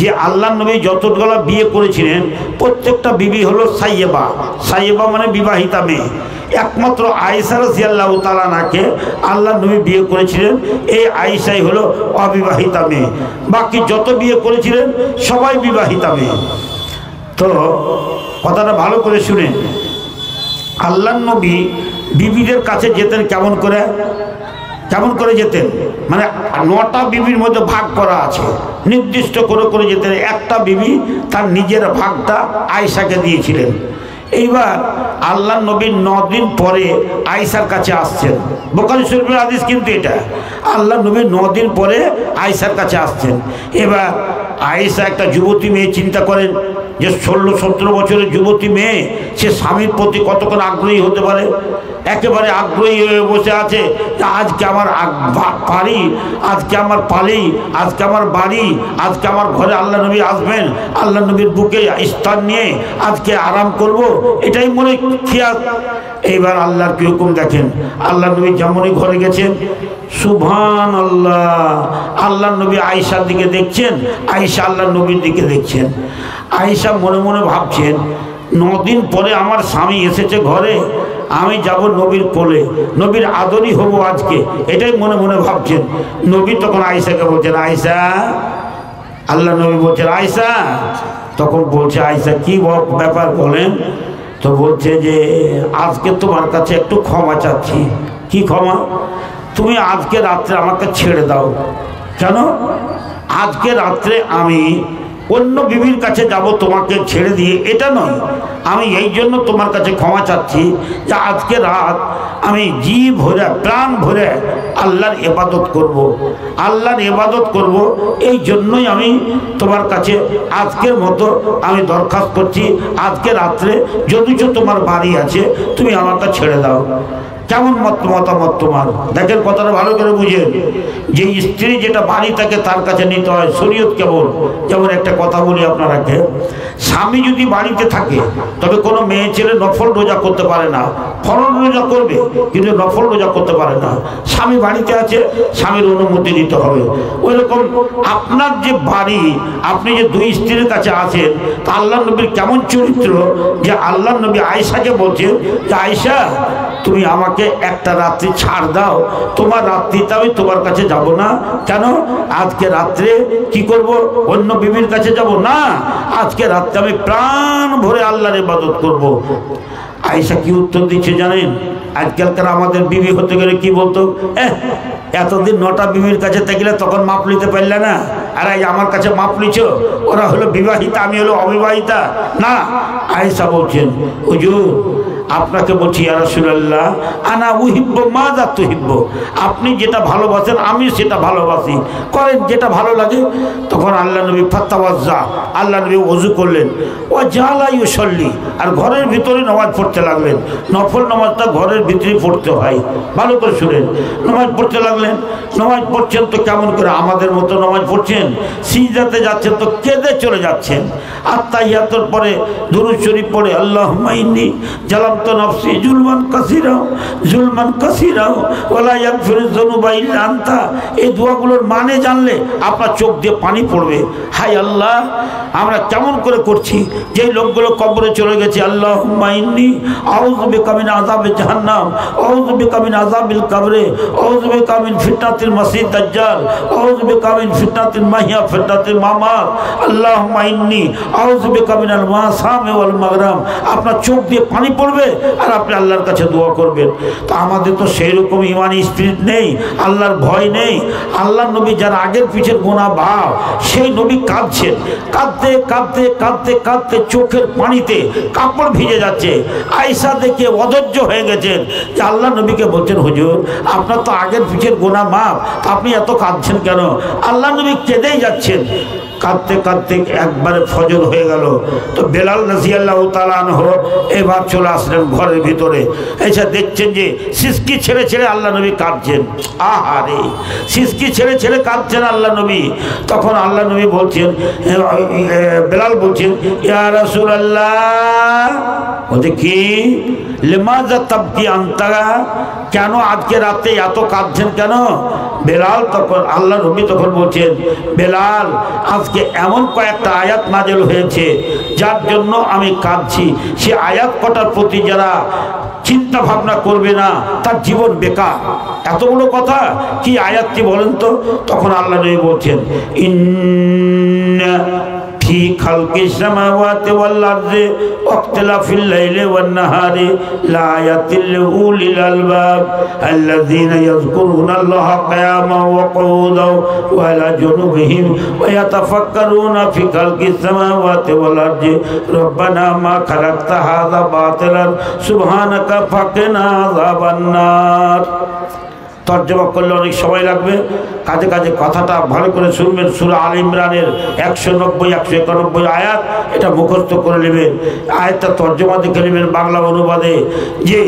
যে আল্লাহ নবী যতগুলো বিয়ে করেছিলেন প্রত্যেকটা বিবি হলো সাইয়েবা। সাইয়েবা মানে বিবাহিতা মেয়ে। একমাত্র আয়েশা রাদিয়াল্লাহু তাআলা আনহাকে আল্লাহ নবী বিয়ে করেছিলেন, এই আয়েশাই হলো অবিবাহিতা মেয়ে। বাকি যত বিয়ে করেছিলেন সবাই বিবাহিতা মেয়ে। তো কথাটা ভালো করে শুনেন, আল্লাহ নবী বিবিদের কাছে যেতেন কেমন করে? কেমন করে যেতেন? মানে 9টা বিবির মধ্যে ভাগ করা আছে, নির্দিষ্ট করে করে যেতেন। একটা বিবি তার নিজের ভাগটা আয়েশাকে দিয়েছিলেন। এইবার আল্লাহ নবীর 9 দিন পরে আয়েশার কাছে আসছেন, বুখারী শরীফের হাদিস কিন্তু এটা। আল্লাহ নবীর 9 দিন পরে আয়েশার কাছে আসছেন। এবার আয়েশা একটা যুবতী মেয়ে, চিন্তা করেন যে 16-17 বছরের যুবতী মেয়ে, সে স্বামীর প্রতি কতক্ষণ আগ্রহী হতে পারে? একেবারে আগ্রহী হয়ে বসে আছে যে আজকে আমার পারি, আজকে আমার পালি, আজকে আমার বাড়ি, আজকে আমার ঘরে আল্লাহ নবী আসবেন, আল্লাহ নবীর বুকে স্থান নিয়ে আজকে আরাম করব, এটাই মনে খেয়াল। এইবার আল্লাহর কি হুকুম দেখেন, আল্লাহ নবী যেমনই ঘরে গেছেন, সুবহানাল্লাহ, আল্লাহ নবী আয়েশার দিকে দেখছেন, আয়েশা আল্লাহ নবীর দিকে দেখছেন। আয়েশা মনে মনে ভাবছেন 9 দিন পরে আমার স্বামী এসেছে ঘরে, আমি যাব নবীর কোলে, নবীর আদরই হব আজকে, এটাই মনে মনে ভাবছেন। নবী তখন আয়েশাকে বলছেন, আয়েশা, আল্লাহ নবী বলছেন আয়েশা, তখন বলছে আয়েশা কি ব্যাপার বলেন? তো বলছে যে আজকে তোমার কাছে একটু ক্ষমা চাচ্ছি। কি ক্ষমা? তুমি আজকে রাত্রে আমাকে ছেড়ে দাও। কেন? আজকে রাত্রে আমি অন্য বিবির কাছে যাব তোমাকে ছেড়ে দিয়ে, এটা নয়, আমি এই জন্য তোমার কাছে ক্ষমা চাচ্ছি যে আজকে রাত আমি জি ভরে প্রাণ ভরে আল্লাহর ইবাদত করব, আল্লাহর ইবাদত করব, এই জন্যই আমি তোমার কাছে আজকের মতো আমি দরখাস্ত করছি, আজকে রাত্রে যদিও তোমার বাড়ি আছে তুমি আমাকে ছেড়ে দাও। কেমন মতামত তোমার? দেখেন কথাটা ভালো করে বুঝেন, যে স্ত্রী যেটা বাড়ি থাকে তার কাছে নিতে হয় শরীয়ত কেমন। যেমন একটা কথা বলি আপনারাকে, স্বামী যদি বাড়িতে থাকে তবে কোনো মেয়ে ছেলে নফল রোজা করতে পারে না, ফরজ রোজা করবে কিন্তু নফল রোজা করতে পারে না। স্বামী বাড়িতে আছে, স্বামীর অনুমতি নিতে হবে। ওই রকম আপনার যে বাড়ি, আপনি যে 2 স্ত্রীর কাছে আছেন, তা আল্লাহ নবীর কেমন চরিত্র যে আল্লাহ নবী আয়েশাকে বলছেন যে আয়েশা, তুমি আমাকে একটা রাত্রি ছাড় দাও, তোমার রাত্রিতে আমি তোমার কাছে যাব না। কেন? আজকে রাত্রে কি করব? অন্য বিবির কাছে যাব না, আজকে রাত্রে আমি প্রাণ ভরে আল্লাহর ইবাদত করব। আয়েশা কি উত্তর দিচ্ছে জানেন? আজকালকার আমাদের বিবি হতে গেলে কি বলতো, এতদিন 9টা বিবির কাছে থাকলে তখন মাপ নিতে পারলে না, আর আমার কাছে মাপ নিছ, ওরা হলো বিবাহিতা আমি হলো অবিবাহিতা। না, আয়েশা বলছেন হুজুর আপনাকে বলছি ইয়া রাসূলুল্লাহ, আনা উহিব্বু মা যা তুহিব্বু, আপনি যেটা ভালোবাসেন আমি সেটা ভালোবাসি, করেন যেটা ভালো লাগে। তখন আল্লাহ নবী ফাতাওয়াজ্জা, আল্লাহ নবী ওযু করলেন, ও জালা ইউসাল্লি, আর ঘরের ভিতরে নামাজ পড়তে লাগলেন। নফল নামাজটা ঘরের ভিতরে পড়তে হয়, ভালো করে শুনেন। নামাজ পড়তে লাগলেন, নামাজ পড়ছেন তো কেমন করে? আমাদের মতো নামাজ পড়ছেন, সিজদাতে যাচ্ছেন তো কেঁদে চলে যাচ্ছেন। আর তাহিয়াতুর পরে দুরূদ শরীফ পড়ে আল্লাহুম্মা ইন্নী জালামতু নাফসি জুলমান কাসীরা জুলমান কাসীরা ওয়ালা ইয়াগফিরুয যুনুবা ইল্লা আনতা, এই দোয়াগুলোর মানে জানলে আপনার চোখ দিয়ে পানি পড়বে। হায় আল্লাহ, আমরা কেমন করে করছি? যেই লোকগুলো কবরে চলে গেছে, আল্লাহুম্মা ইন্নী আউযু বিকা মিন আযাবি জাহান্নাম, আউযু বিকা মিন আযাবিল কবরে, আউযু বিকা মিন ফিতনাতিল মাসিহ দাজ্জাল, আউযু বিকা মিন ফিতনাতিল মাহিয়া ফিতনাতিল মামাত, আল্লাহুম্মা ইন্নী আউযু বিকা মিনাল মাসামি ওয়াল মাগরাম। আপনার চোখ দিয়ে পানি পড়বে, করবে আর আপনি আল্লাহর কাছে দোয়া করবেন। তো আমাদের তো সেই রকম ইমানি স্পিরিট নেই, আল্লাহর ভয় নেই। আল্লাহর নবী যারা আগের পিছের গোনা ভাব, সেই নবী কাঁদছেন, কাঁদতে কাঁদতে কাঁদতে কাঁদতে চোখের পানিতে কাপড় ভিজে যাচ্ছে। আয়েশা দেখে অধৈর্য হয়ে গেছেন, যে আল্লাহ নবীকে বলছেন, হুজুর আপনার তো আগের পিছের গোনা মাপ, আপনি এত কাঁদছেন কেন? আল্লাহ নবী কেঁদেই যাচ্ছেন। কাঁদতে কাঁদতে একবারে ফজর হয়ে গেল। তো বেলাল রাদিয়াল্লাহু তাআলা আনহু এবার চলে আসলেন ঘরের ভিতরে, এসে দেখছেন যে সিসকি ছেড়ে ছেড়ে আল্লাহ নবী কাঁদছেন। আহারে, সিসকি ছেড়ে ছেড়ে কাঁদছেন আল্লাহ নবী। তখন আল্লাহ নবী বলছেন, বেলাল বলছেন, ইয়া রাসূলুল্লাহ, বলছে কি, লিমাযা তাবকি আনতা, কেন আজকে রাতে এত কাঁদছেন কেন? বেলাল তখন, আল্লাহ নবী তখন বলছেন, বেলাল আজকে এমন কয়েকটা আয়াত নাযিল হয়েছে যার জন্য আমি কাঁদছি। সে আয়াত কটার প্রতি যারা চিন্তা ভাবনা করবে না তার জীবন বেকার। এত বড় কথা, কি আয়াতটি বলেন তো? তখন আল্লাহ নবী বলছেন, ইন্না ফি খালকিস সামাওয়াতি ওয়াল আরদি ওয়াখতিলাফিল লাইলি ওয়ান নাহারি লাআয়াতিল লিউলিল আলবাব আল্লাযীনা ইয়াযকুরুনাল্লাহা কিয়ামান ওয়া qu'udan ওয়া আলা জুনুবিহিম ওয়া ইয়াতাফাক্কারুনা ফি খালকিস সামাওয়াতি ওয়াল আরদি রব্বানা মা খালাকতা হাযা বাতিলান সুবহানাকা ফাকিনা আযাবান নার। তর্জমা করলে অনেক সময় লাগবে, কাজে কাজে কথাটা ভালো করে শুনবেন। সূরা আল ইমরানের 190 191 আয়াত, এটা মুখস্থ করে নেবেন। আয়াতটা তর্জমা দেখে নেবেন বাংলা অনুবাদে, যে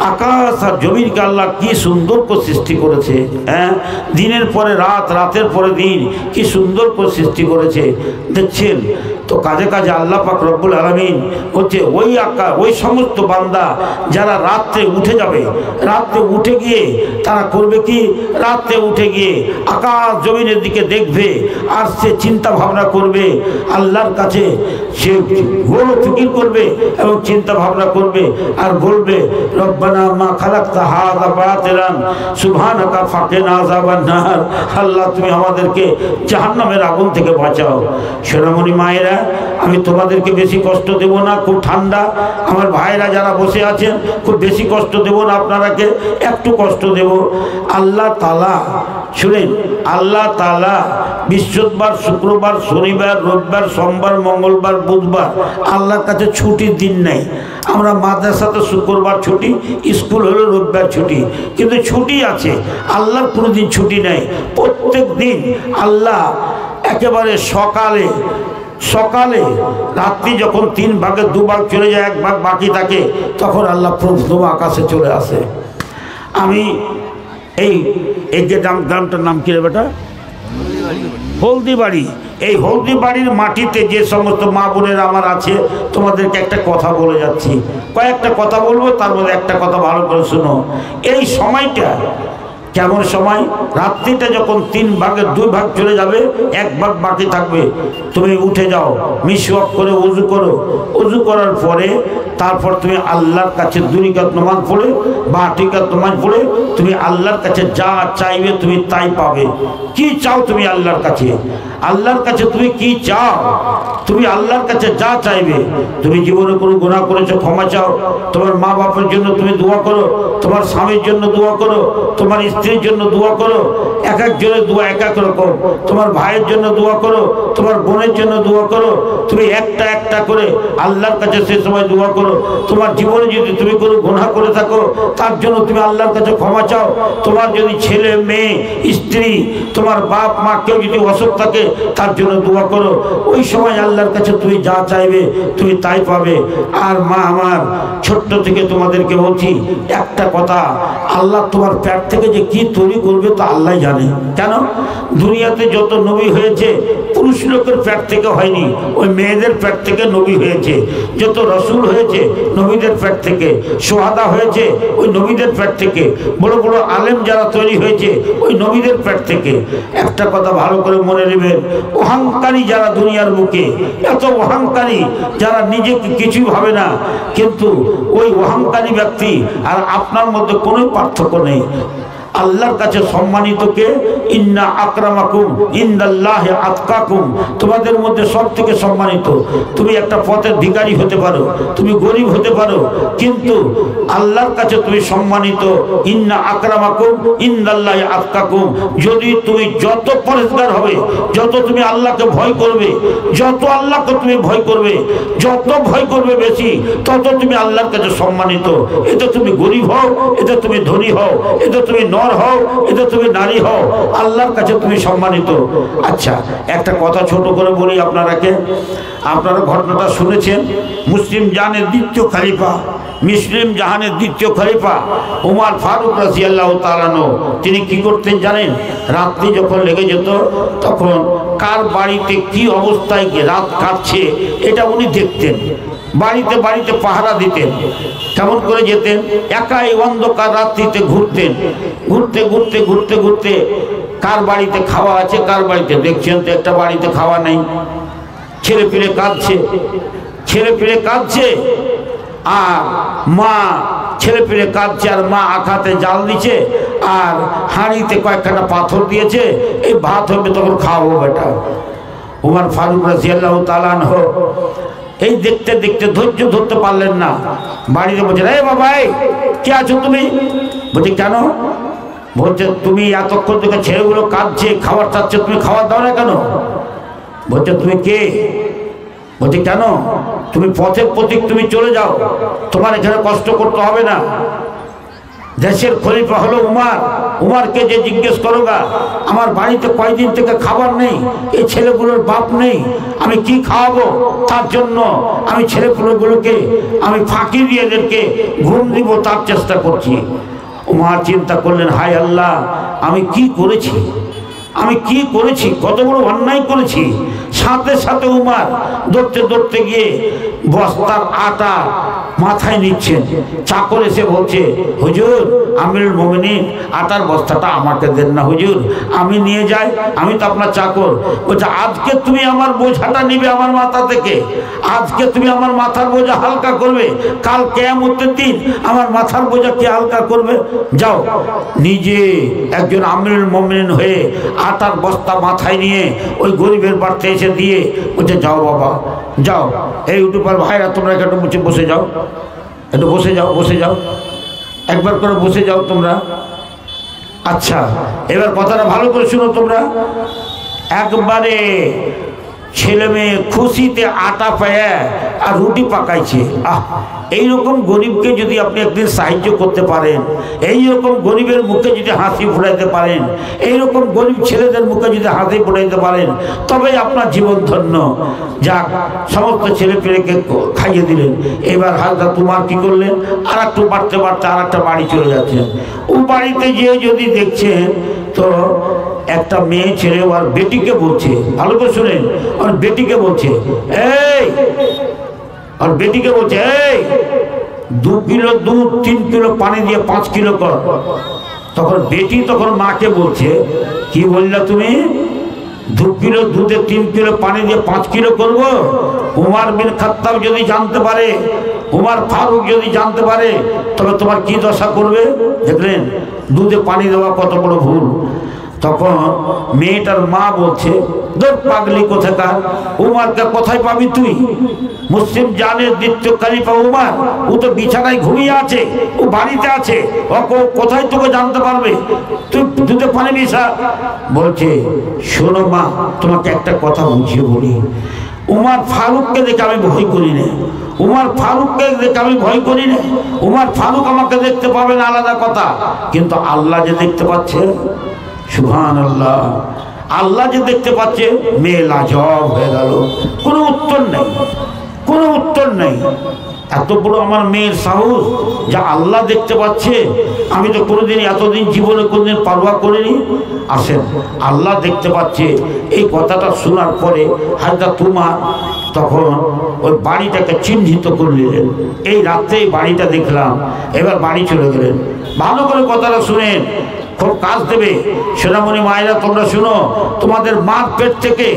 আকাশ আর জমিনকে আল্লাহ কি সুন্দর করে সৃষ্টি করেছে। হ্যাঁ, দিনের পরে রাত, রাতের পরে দিন, কি সুন্দর করে সৃষ্টি করেছে দেখছেন। তো কাজে কাজে আল্লাহ পাক রব্বুল আলামিন হচ্ছে ওই সমস্ত বান্দা যারা রাত্রে উঠে যাবে, রাত্রে উঠে গিয়ে তারা করবে কি, রাত্রে উঠে গিয়ে আকাশ জমিনের দিকে দেখবে, আর সে চিন্তা ভাবনা করবে আল্লাহর কাছে, সে গোল ফিকির করবে এবং চিন্তা ভাবনা করবে আর বলবে, রব্বানা মা খালাকতা হাযা বাতিলান সুবহানাকা ফাকিনা আযাবান নার। আল্লাহ তুমি আমাদেরকে জাহান্নামের আগুন থেকে বাঁচাও। সোনামণি মায়েরা, আমি তোমাদেরকে বেশি কষ্ট দেব না, খুব ঠান্ডা। আমার ভাইরা যারা বসে আছেন, খুব বেশি কষ্ট দেব না আপনারাকে, একটু কষ্ট দেব। আল্লাহ তাআলা শুনেন, আল্লাহ তাআলা বৃহস্পতিবার, শুক্রবার, শনিবার, রবিবার, সোমবার, মঙ্গলবার, বুধবার আল্লাহর কাছে ছুটির দিন নেই। আমরা মাদ্রাসাতে শুক্রবার ছুটি, স্কুল হলো রবিবার ছুটি, কিন্তু ছুটি আছে। আল্লাহর কোনো দিন ছুটি নেই। প্রত্যেক দিন আল্লাহ একেবারে সকালে সকালে রাত্রি যখন 3 ভাগে 2 ভাগ চলে যায়, 1 ভাগ বাকি থাকে, তখন আল্লাহ প্রথম আকাশে চলে আসে। আমি এই যে গ্রামটার নাম কি রে বেটা? হলদিবাড়ি। এই হলদিবাড়ির মাটিতে যে সমস্ত মা বোনেরা আমার আছে, তোমাদেরকে একটা কথা বলে যাচ্ছি। কয়েকটা কথা বলবো, তার মধ্যে একটা কথা ভালো করে শোনো। এই সময়টা কেমন সময়? রাত্রিটা যখন 3 ভাগের 2 ভাগ চলে যাবে, 1 ভাগ বাকি থাকবে, তুমি উঠে যাও, মিসওয়াক করে ওযু করো। ওযু করার পরে তারপর তুমি আল্লাহর কাছে 2 রাকাত নামাজ পড়ে বা 8 রাকাত নামাজ পড়ে তুমি আল্লাহর কাছে যা চাইবে তুমি তাই পাবে। কি চাও তুমি আল্লাহর কাছে? আল্লাহর কাছে তুমি কি চাও? তুমি আল্লাহর কাছে যা চাইবে। তুমি জীবনে কোনো গুনাহ করেছো, ক্ষমা চাও। তোমার মা বাবার জন্য তুমি দোয়া করো, তোমার স্বামীর জন্য দোয়া করো, তোমার স্ত্রীর জন্য দোয়া করো। এক একজনের দোয়া এক এক রকম। তোমার ভাইয়ের জন্য দোয়া করো, তোমার বোনের জন্য দোয়া করো। তুমি একটা একটা করে আল্লাহর কাছে সে সময় দোয়া করো। তোমার জীবনে যদি তুমি কোনো গুনাহ করে থাকো, তার জন্য তুমি আল্লাহর কাছে ক্ষমা চাও। তোমার যদি ছেলে, মেয়ে, স্ত্রী, তোমার বাপ মা কেউ যদি অসুখ থাকে, তার জন্য দোয়া করো। ওই সময় আল্লাহর কাছে তুমি যা চাইবে তুমি তাই পাবে। আর মা আমার, ছোট্ট থেকে তোমাদেরকে বলছি একটা কথা, আল্লাহ তোমার পেট থেকে যে কি তৈরি করবে তা আল্লাহ জানে। কেন? দুনিয়াতে যত নবী হয়েছে পুরুষ লোকের পেট থেকে হয়নি, ওই মেয়েদের পেট থেকে নবী হয়েছে। যত রসুল হয়েছে নবীদের পেট থেকে, সোহাদা হয়েছে ওই নবীদের পেট থেকে, বড় বড় আলেম যারা তৈরি হয়েছে ওই নবীদের পেট থেকে। একটা কথা ভালো করে মনে নেবেন, অহংকারী যারা দুনিয়ার বুকে, এত অহংকারী যারা নিজেকে কিছুই ভাবে না, কিন্তু ওই অহংকারী ব্যক্তি আর আপনার মধ্যে কোনো পার্থক্য নেই। আল্লাহর কাছে সম্মানিত কে? ইন্না আকরামাকুম ইনদাল্লাহি আতকাকুম, তোমাদের মধ্যে সবথেকে সম্মানিত। তুমি একটা পথের ভিখারি হতে পারো, তুমি গরিব হতে পারো, কিন্তু আল্লাহর কাছে তুমি সম্মানিত। ইন্না আকরামাকুম ইনদাল্লাহি আতকাকুম, যদি তুমি যত পরেজগার হবে, যত তুমি আল্লাহকে ভয় করবে, যত আল্লাহকে তুমি ভয় করবে, যত ভয় করবে বেশি, তত তুমি আল্লাহর কাছে সম্মানিত। এটা তুমি গরিব হও, এটা তুমি ধনী হও, এটা তুমি নর হও, এটা তুমি নারী হও, আল্লাহর কাছে তুমি সম্মানিত। আচ্ছা, একটা কথা ছোট করে বলি আপনারাকে। আপনারা ঘটনাটা শুনেছেন, মুসলিম জাহানের দ্বিতীয় খলিফা, মুসলিম জাহানের দ্বিতীয় খলিফা উমর ফারুক রাদিয়াল্লাহু তাআলা আনহু, তিনি কি করতেন জানেন? রাত্রি যখন লেগে যেত, তখন কার বাড়িতে কি অবস্থায় রাত কাটছে এটা উনি দেখতেন। বাড়িতে বাড়িতে পাহারা দিতেন। কেমন করে যেতেন? একাই অন্ধকার রাত্রিতে ঘুরতেন। ঘুরতে ঘুরতে ঘুরতে ঘুরতে কার বাড়িতে খাওয়া আছে, কার বাড়িতে, দেখছেন তো একটা বাড়িতে খাওয়া নেই, ছেলে পিলে কাঁদছে, ছেলে পিলে কাঁদছে, আর মা ছেলে পিলে কাঁদছে, আর মা আখাতে জাল দিচ্ছে, আর হাঁড়িতে কয়েকখানা পাথর দিয়েছে, এই ভাত হবে তখন খাওয়াবো বেটা। উমর ফারুক রাদিয়াল্লাহু তাআলা আনহু এই দেখতে দেখতে ধৈর্য ধরতে পারলেন না। বাড়িতে বলছে, এই বাবা, কে আছো তুমি? বলছে, কেন? বলছে, তুমি এতক্ষণ থেকে ছেলেগুলো কাঁদছে, খাবার চাচ্ছে, তুমি খাবার দাও না কেন? বলছে, তুমি কে? বলছে, কেন? তুমি পথের প্রতীক, তুমি চলে যাও, তোমার এখানে কষ্ট করতে হবে না। দেশের খলিফা হলো উমর, উমরকে যে জিজ্ঞেস করোগা, আমার বাড়িতে কয়দিন থেকে খাবার নেই, এই ছেলেগুলোর বাপ নেই, আমি কি খাওয়াবো? তার জন্য আমি ছেলেপুলেগুলোকে আমি ফাঁকি দিয়ে এদেরকে ঘুম দিব, তার চেষ্টা করছি। উমর চিন্তা করলেন, হায় আল্লাহ, আমি কি করেছি, আমি কি করেছি, কত বড় অন্যায় করেছি। সাথে সাথে উমর দৌড়তে দৌড়তে গিয়ে বস্তার আটা মাথায় নিচ্ছেন। চাকর এসে বলছে, হুজুর, আমিরুল মুমিনিন, আটার বস্তাটা আমাকে দেন না হুজুর, আমি নিয়ে যাই, আমি তো আপনার চাকর। বলছে, আজকে তুমি আমার বোঝাটা নিবে আমার মাথা থেকে, আজকে তুমি আমার মাথার বোঝা হালকা করবে, কাল কিয়ামতের দিন আমার মাথার বোঝা কে হালকা করবে? যাও, নিজে একজন আমিরুল মুমিনিন হয়ে আটার বস্তা মাথায় নিয়ে ওই গরিবের বাড়িতে এসে দিয়ে বলছে, যাও বাবা যাও, এই ইউটিউবার ভাইরা তোমরা একটু মুছে বসে যাও, একটু বসে যাও, বসে যাও, একবার করে বসে যাও তোমরা। আচ্ছা, এবার কথাটা ভালো করে শুনো তোমরা। একবারে ছেলে মেয়ে খুশিতে আটা পেয়ে আর রুটি পাকাইছে। এইরকম গরিবকে যদি আপনি একদিন সাহায্য করতে পারেন, এইরকম গরিবের মুখে যদি হাসি ফুটাইতে পারেন, এইরকম গরিব ছেলেদের মুখে যদি হাসি ফুটাইতে পারেন, তবে আপনার জীবন ধন্য। যাক, সমস্ত ছেলে পেলেকে খাইয়ে দিলেন। এবার হাজরা তোমার কি করলেন? আর একটু বাড়তে বাড়তে আর একটা বাড়ি চলে যাচ্ছেন। ও বাড়িতে গিয়ে যদি দেখছেন তো একটা মেয়ে ছেলে ওর বেটিকে বলছে, ভালো করে শুনেন, ওর বেটিকে বলছে, এই, আর বেটিকে বলছে, এই 2 কিলো দুধ 3 কিলো পানি দিয়ে 5 কিলো কর। তখন বেটি তখন মাকে বলছে, কি বললা তুমি? 2 কিলো দুধে 3 কিলো পানি দিয়ে 5 কিলো করবো? উমর বিন খাত্তাব যদি জানতে পারে, উমর ফারুক যদি জানতে পারে, তবে তোমার কি দশা করবে? দেখলেন দুধে পানি দেওয়া কত বড় ভুল। তখন মেয়েটার মা বলছে, দূর পাগলি কোথাকার, উমরকে কোথায় পাবি তুই? মুসলিম জানের দ্বিতীয় খলিফা উমর, ও তো বিছানায় ঘুমিয়ে আছে, ও বাড়িতে আছে, ও কোথায় তোকে জানতে পারবে? তুই দুধে পানি মিশা। বলছে, শোনো মা, তোমাকে একটা কথা বুঝিয়ে বলি, উমর ফারুককে দেখে আমি ভয় করি না, উমর ফারুককে দেখে আমি ভয় করি না। উমর ফারুক আমাকে দেখতে পাবে না আলাদা কথা, কিন্তু আল্লাহ যে দেখতে পাচ্ছে, সুবহানাল্লাহ, আল্লাহ যে দেখতে পাচ্ছে। মেয়ে লাজবাব হয়ে গেল, কোনো উত্তর নেই, কোনো উত্তর নেই। এত বড় আমার মেয়ের সাহস, যা আল্লাহ দেখতে পাচ্ছে, আমি তো কোনোদিন এতদিন জীবনে কোনোদিন পারওয়া করিনি। আসেন, আল্লাহ দেখতে পাচ্ছে। এই কথাটা শোনার পরে হাজরত উমর তখন ওই বাড়িটাকে চিহ্নিত করে নিলেন, এই রাত্রে এই বাড়িটা দেখলাম, এবার বাড়ি চলে গেলেন। ভালো করে কথাটা শুনেন, খুব কাজ দেবে। সোনামণি মায়েরা তোমরা শুনো, তোমাদের মার পেট থেকে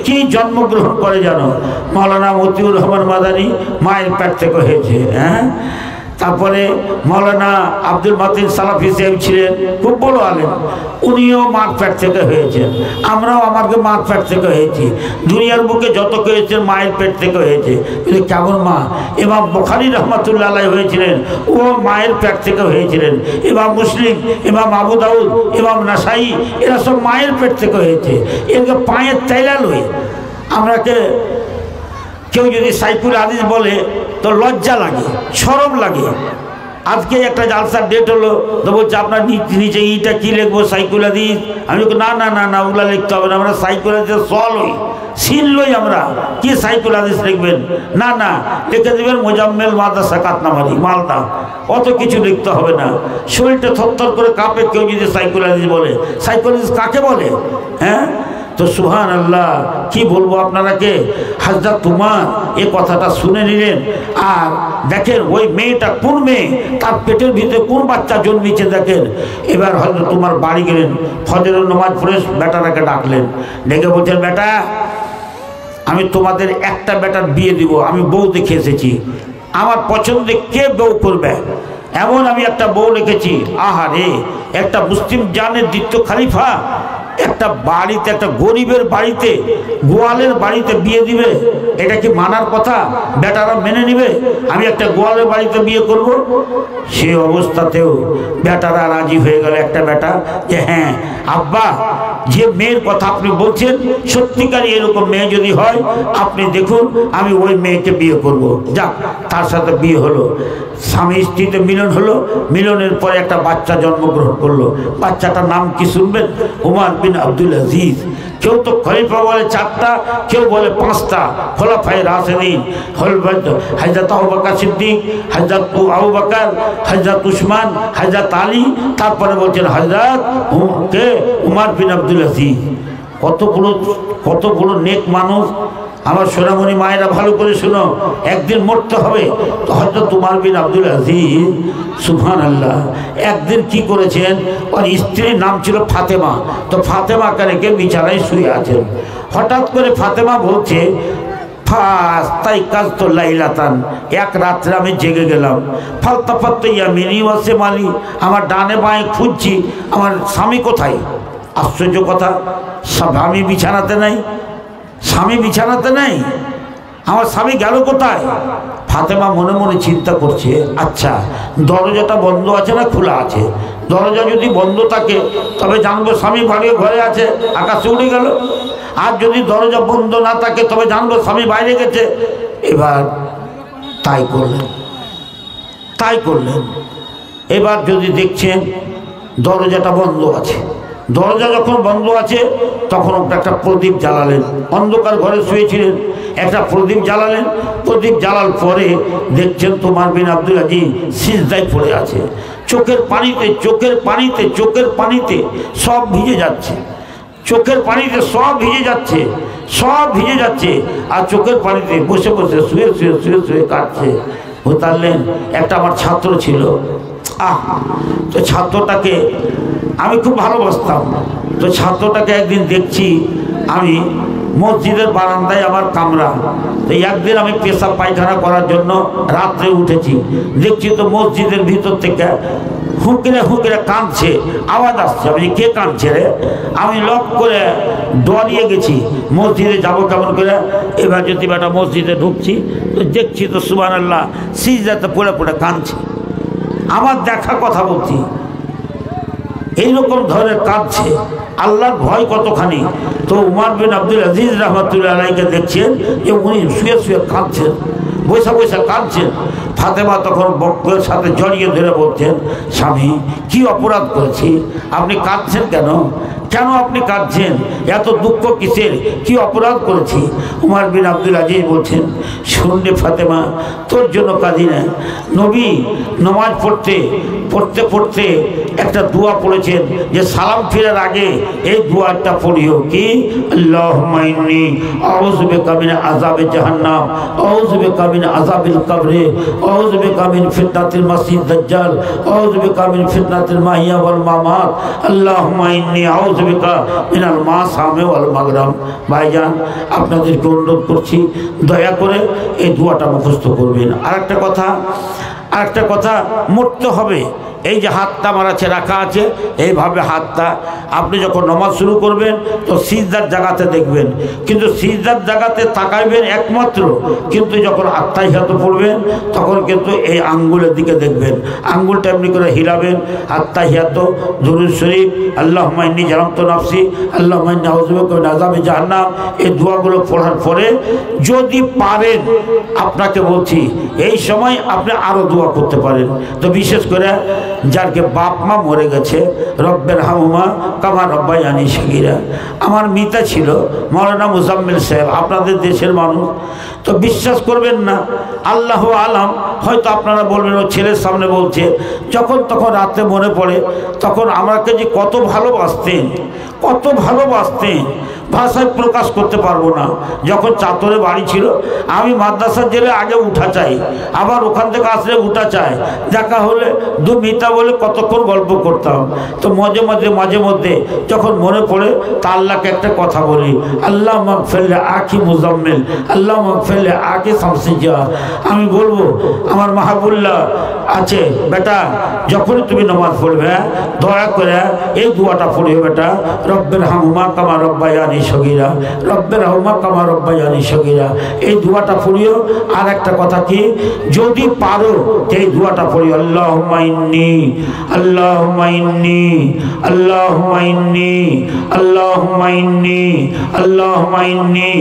কি জন্মগ্রহণ করে জানো? মাওলানা মতিউর রহমান মাদানী মায়ের পেট থেকে হয়েছে। হ্যাঁ, তারপরে মৌলানা আব্দুল মাতিন সালাফি সাহেব ছিলেন, খুব বড় আলেম, উনিও মাঠ থেকে হয়েছেন, আমরাও আমাকে মাঠ থেকে হয়েছি। দুনিয়ার বুকে যত হয়েছেন মায়ের পেট থেকে হয়েছে। কিন্তু কেমন মা? ইমাম বুখারী রহমাতুল্লাহ আলাইহি হয়েছিলেন, ও মায়ের পেট থেকে হয়েছিলেন। ইমাম মুসলিম, ইমাম আবু দাউদ, ইমাম নাসাই, এরা সব মায়ের পেট থেকে হয়েছে। এরকে পায়ের তেলা লই আমরাকে কেউ যদি সাইকুল হাদিস বলে তো লজ্জা লাগে, শরম লাগে। আজকে একটা জালসার ডেট হলো, তো বলছে আপনার নিচে ইটা কি লিখবো, সাইকুল হাদিস? আমি না না না না, ওগুলা লিখতে হবে না, আমরা সাইকুল হাদিসের সল হই, সিল লই। আমরা কি সাইকুল হাদিস লিখবেন? না না, লিখে দেবেন মোজাম্মেল মাদ্রাসা কাতনামারি মালদা, অত কিছু লিখতে হবে না। শরীরটা থরথর করে কাঁপে কেউ যদি সাইকুল হাদিস বলে। সাইকুল হাদিস কাকে বলে? হ্যাঁ, তো সুবহান আল্লাহ, কি বলবো আপনারাকে। হযরত তোমার এ কথাটা শুনে নিলেন, আর দেখেন ওই মেয়েটা কোন মেয়ে, তার পেটের ভিতরে কোন বাচ্চা জন্মেছে দেখেন। এবার হযরত তোমার বাড়ি গেলেন, ফজরের নামাজ পড়ে বেটাটাকে ডাকলেন, ডেকে বলছেন, বেটা আমি তোমাদের একটা বেটার বিয়ে দিব, আমি বউ দেখে এসেছি, আমার পছন্দে কে বউ করবে এমন আমি একটা বউ রেখেছি। আহারে, একটা মুসলিম জানের দ্বিতীয় খলিফা একটা বাড়িতে, একটা গরিবের বাড়িতে, গোয়ালের বাড়িতে বিয়ে দিবে? এটা কি মানার কথা? বেটারা মেনে নিবে আমি একটা গোয়ালের বাড়িতে বিয়ে করব? সে অবস্থাতেও বেটারা রাজি হয়ে গেল। একটা বেটা যে হ্যাঁ আব্বা, যে মেয়ের কথা আপনি বলছেন সত্যিকারই এরকম মেয়ে যদি হয় আপনি দেখুন, আমি ওই মেয়েকে বিয়ে করব। যাক, তার সাথে বিয়ে হলো, স্বামী স্ত্রীতে মিলন হলো। মিলনের পরে একটা বাচ্চা জন্মগ্রহণ করলো। বাচ্চাটার নাম কি শুনবেন? উমর বিন আব্দুল আজিজ। কেউ তো খলিফা বলে 4টা, কেউ বলে 5টা। খোলাফায়ে রাশিদিন, হযরত আবু বকর সিদ্দিক, হযরত আবু বকর, হযরত উসমান, হযরত আলী, তারপরে বলছেন হযরত উমর বিন আব্দুল আজিজ। কতগুলো নেক মানুষ। আমার সোনামণি মায়েরা ভালো করে শুনো, একদিন মরতে হবে। তো হযরত উমর বিন আব্দুল আজিজ সুবহানাল্লাহ একদিন কি করেছেন, ওর স্ত্রীর নাম ছিল ফাতেমা। তো ফাতেমাকে রেখে বিছানায় শুয়ে আছেন। হঠাৎ করে ফাতেমা বলছে, এক রাত্রে আমি জেগে গেলাম, ফালতাফাত ইয়ামিনি ওয়া শিমালি, আমার ডানে বাঁয়ে খুঁজছি আমার স্বামী কোথায়। আশ্চর্য কথা, স্বামী বিছানাতে নাই, স্বামী বিছানাতে নেই, আমার স্বামী গেল কোথায়? ফাতেমা মনে মনে চিন্তা করছে, আচ্ছা দরজাটা বন্ধ আছে না খোলা আছে? দরজা যদি বন্ধ থাকে তবে জানবো স্বামী বাড়ি ঘরে আছে, আকাশে উড়ে গেল। আর যদি দরজা বন্ধ না থাকে তবে জানবো স্বামী বাইরে গেছে। এবার তাই করলেন। এবার যদি দেখছেন দরজাটা বন্ধ আছে, দরজা যখন বন্ধ আছে তখন একটা প্রদীপ জ্বালালেন। অন্ধকার ঘরে শুয়েছিলেন, একটা প্রদীপ জ্বালালেন। প্রদীপ জ্বালার পরে দেখছেন উমর বিন আব্দুল আজিজ সিজদায় পড়ে আছে। চোখের পানিতে সব ভিজে যাচ্ছে, চোখের পানিতে সব ভিজে যাচ্ছে। আর চোখের পানিতে বসে শুয়ে কাটছে। বললেন, একটা আমার ছাত্র ছিল, তো ছাত্রটাকে আমি খুব ভালোবাসতাম। তো ছাত্রটাকে একদিন দেখছি, আমি মসজিদের বারান্দায় আমার কামরা, তো একদিন আমি পেশাব পায়খানা করার জন্য রাত্রে উঠেছি, দেখছি তো মসজিদের ভিতর থেকে হুঁকড়ে কাঁদছে, আওয়াজ আসছে। আমি কে কাঁদছে রে? আমি লক করে ডরিয়ে গেছি, মসজিদে যাবো কেমন করে। এবার যদি বেটা মসজিদে ঢুকছি তো দেখছি তো সুবহানাল্লাহ সিজদাতে পড়ে কাঁদছে। আমার দেখা কথা বলছি, এইরকম ধরনের কাঁদছে, আল্লাহর ভয় কতখানি। তো উমর বিন আব্দুল আজিজ রহমাতুল্লাহ আলাইহিকে দেখছেন যে উনি শুয়ে কাঁদছেন, বসে কাঁদছেন। ফাতেমা তখন বক্রের সাথে জড়িয়ে ধরে বলছেন, স্বামী কি অপরাধ করেছি, আপনি কাঁদছেন কেন? আপনি কাঁদছেন? এত দুঃখ কিসের? কি অপরাধ করেছি? উমর বিন আব্দুল আজিজ বলছেন, শুনলে ফাতেমা, তোর জন্য কাঁদি না। নবী নামাজ পড়তে একটা দোয়া পড়েছেন যে সালাম ফিরার আগে এই দোয়াটা পড়িও, কি আল্লাহুম্মা ইন্নী আউযু বিকা মিন আযাবি জাহান্নাম, আউযু বিকা মিন আযাবিল কবরি, আউযু বিকা মিন ফিতনাতিল মাসিহ দাজ্জাল, আউযু বিকা মিন ফিতনাতিল মাহিয়া ওয়াল মামাত, আল্লাহুম্মা ইন্নী আউযু বিকা মিনাল মাসামি ওয়াল মাগরাম। ভাইজান, আপনাদেরকে অনুরোধ করছি দয়া করে এই দোয়াটা মুখস্থ করবেন। আর একটা কথা, আর একটা কথা, মরতে হবে। এই যে হাতটা আমার আছে রাখা আছে, এইভাবে হাতটা আপনি যখন নামাজ শুরু করবেন তো সিজদার জায়গাতে দেখবেন, কিন্তু সিজদার জায়গাতে তাকাইবেন একমাত্র, কিন্তু যখন আত্তাহিয়াত পড়বেন তখন কিন্তু এই আঙ্গুলের দিকে দেখবেন, আঙ্গুলটা এমনি করে হিলাবেন। আত্তাহিয়াত, দুরূদ শরীফ, আল্লাহুম্মা ইন্নী জালামতু নাফসি, আল্লাহুম্মা ইন্নী আউযু বিকা মিন আযাবি জাহান্নাম, এই দোয়াগুলো পড়ার পরে যদি পারেন, আপনাকে বলছি এই সময় আপনি আরও দোয়া করতে পারেন। তো বিশেষ করে যারকে বাপ মা মরে গেছে, রব্বের হামুমা কামা রব্বায়ানি সগীরা, আমার মিতা ছিল মৌলানা মুজাম্মিল সাহেব, আপনাদের দেশের মানুষ। তো বিশ্বাস করবেন না, আল্লাহ আলাম, হয়তো আপনারা বলবেন ও ছেলের সামনে বলছে, যখন তখন রাতে মনে পড়ে তখন আমাকে যে কত ভালোবাসতেন, কত ভালোবাসতেন, ভাষায় প্রকাশ করতে পারবো না। যখন চাতরে বাড়ি ছিল, আমি মাদ্রাসার জেলে আগে উঠা চাই, আবার ওখান থেকে আসলে উঠা চাই, দেখা হলে দু মিতা বলে কতক্ষণ গল্প করতাম। তো মাঝে মধ্যে যখন মনে পড়ে তা আল্লাহকে একটা কথা বলি, আল্লাহ মাগফিরলি আখি মুজাম্মিল, আল্লাহ মাগফিরলি আখি শামসিজা। আমি বলবো আমার মাহবুল্লাহ আছে, বেটা যখনই তুমি নামাজ পড়বে দয়া করে এই দোয়াটা পড়িও বেটা, রব্বের হামুমা কামা রব্বায়ানি সগীরা, রব্বের হামুমা কামা রব্বায়ানি সগীরা, এই দোয়াটা পড়িও। আর একটা কথা কি, যদি পারো এই দোয়াটা পড়িও, আল্লাহুম্মা ইন্নী, আল্লাহুম্মা ইন্নী, আল্লাহুম্মা ইন্নী, আল্লাহুম্মা ইন্নী, আল্লাহুম্মা ইন্নী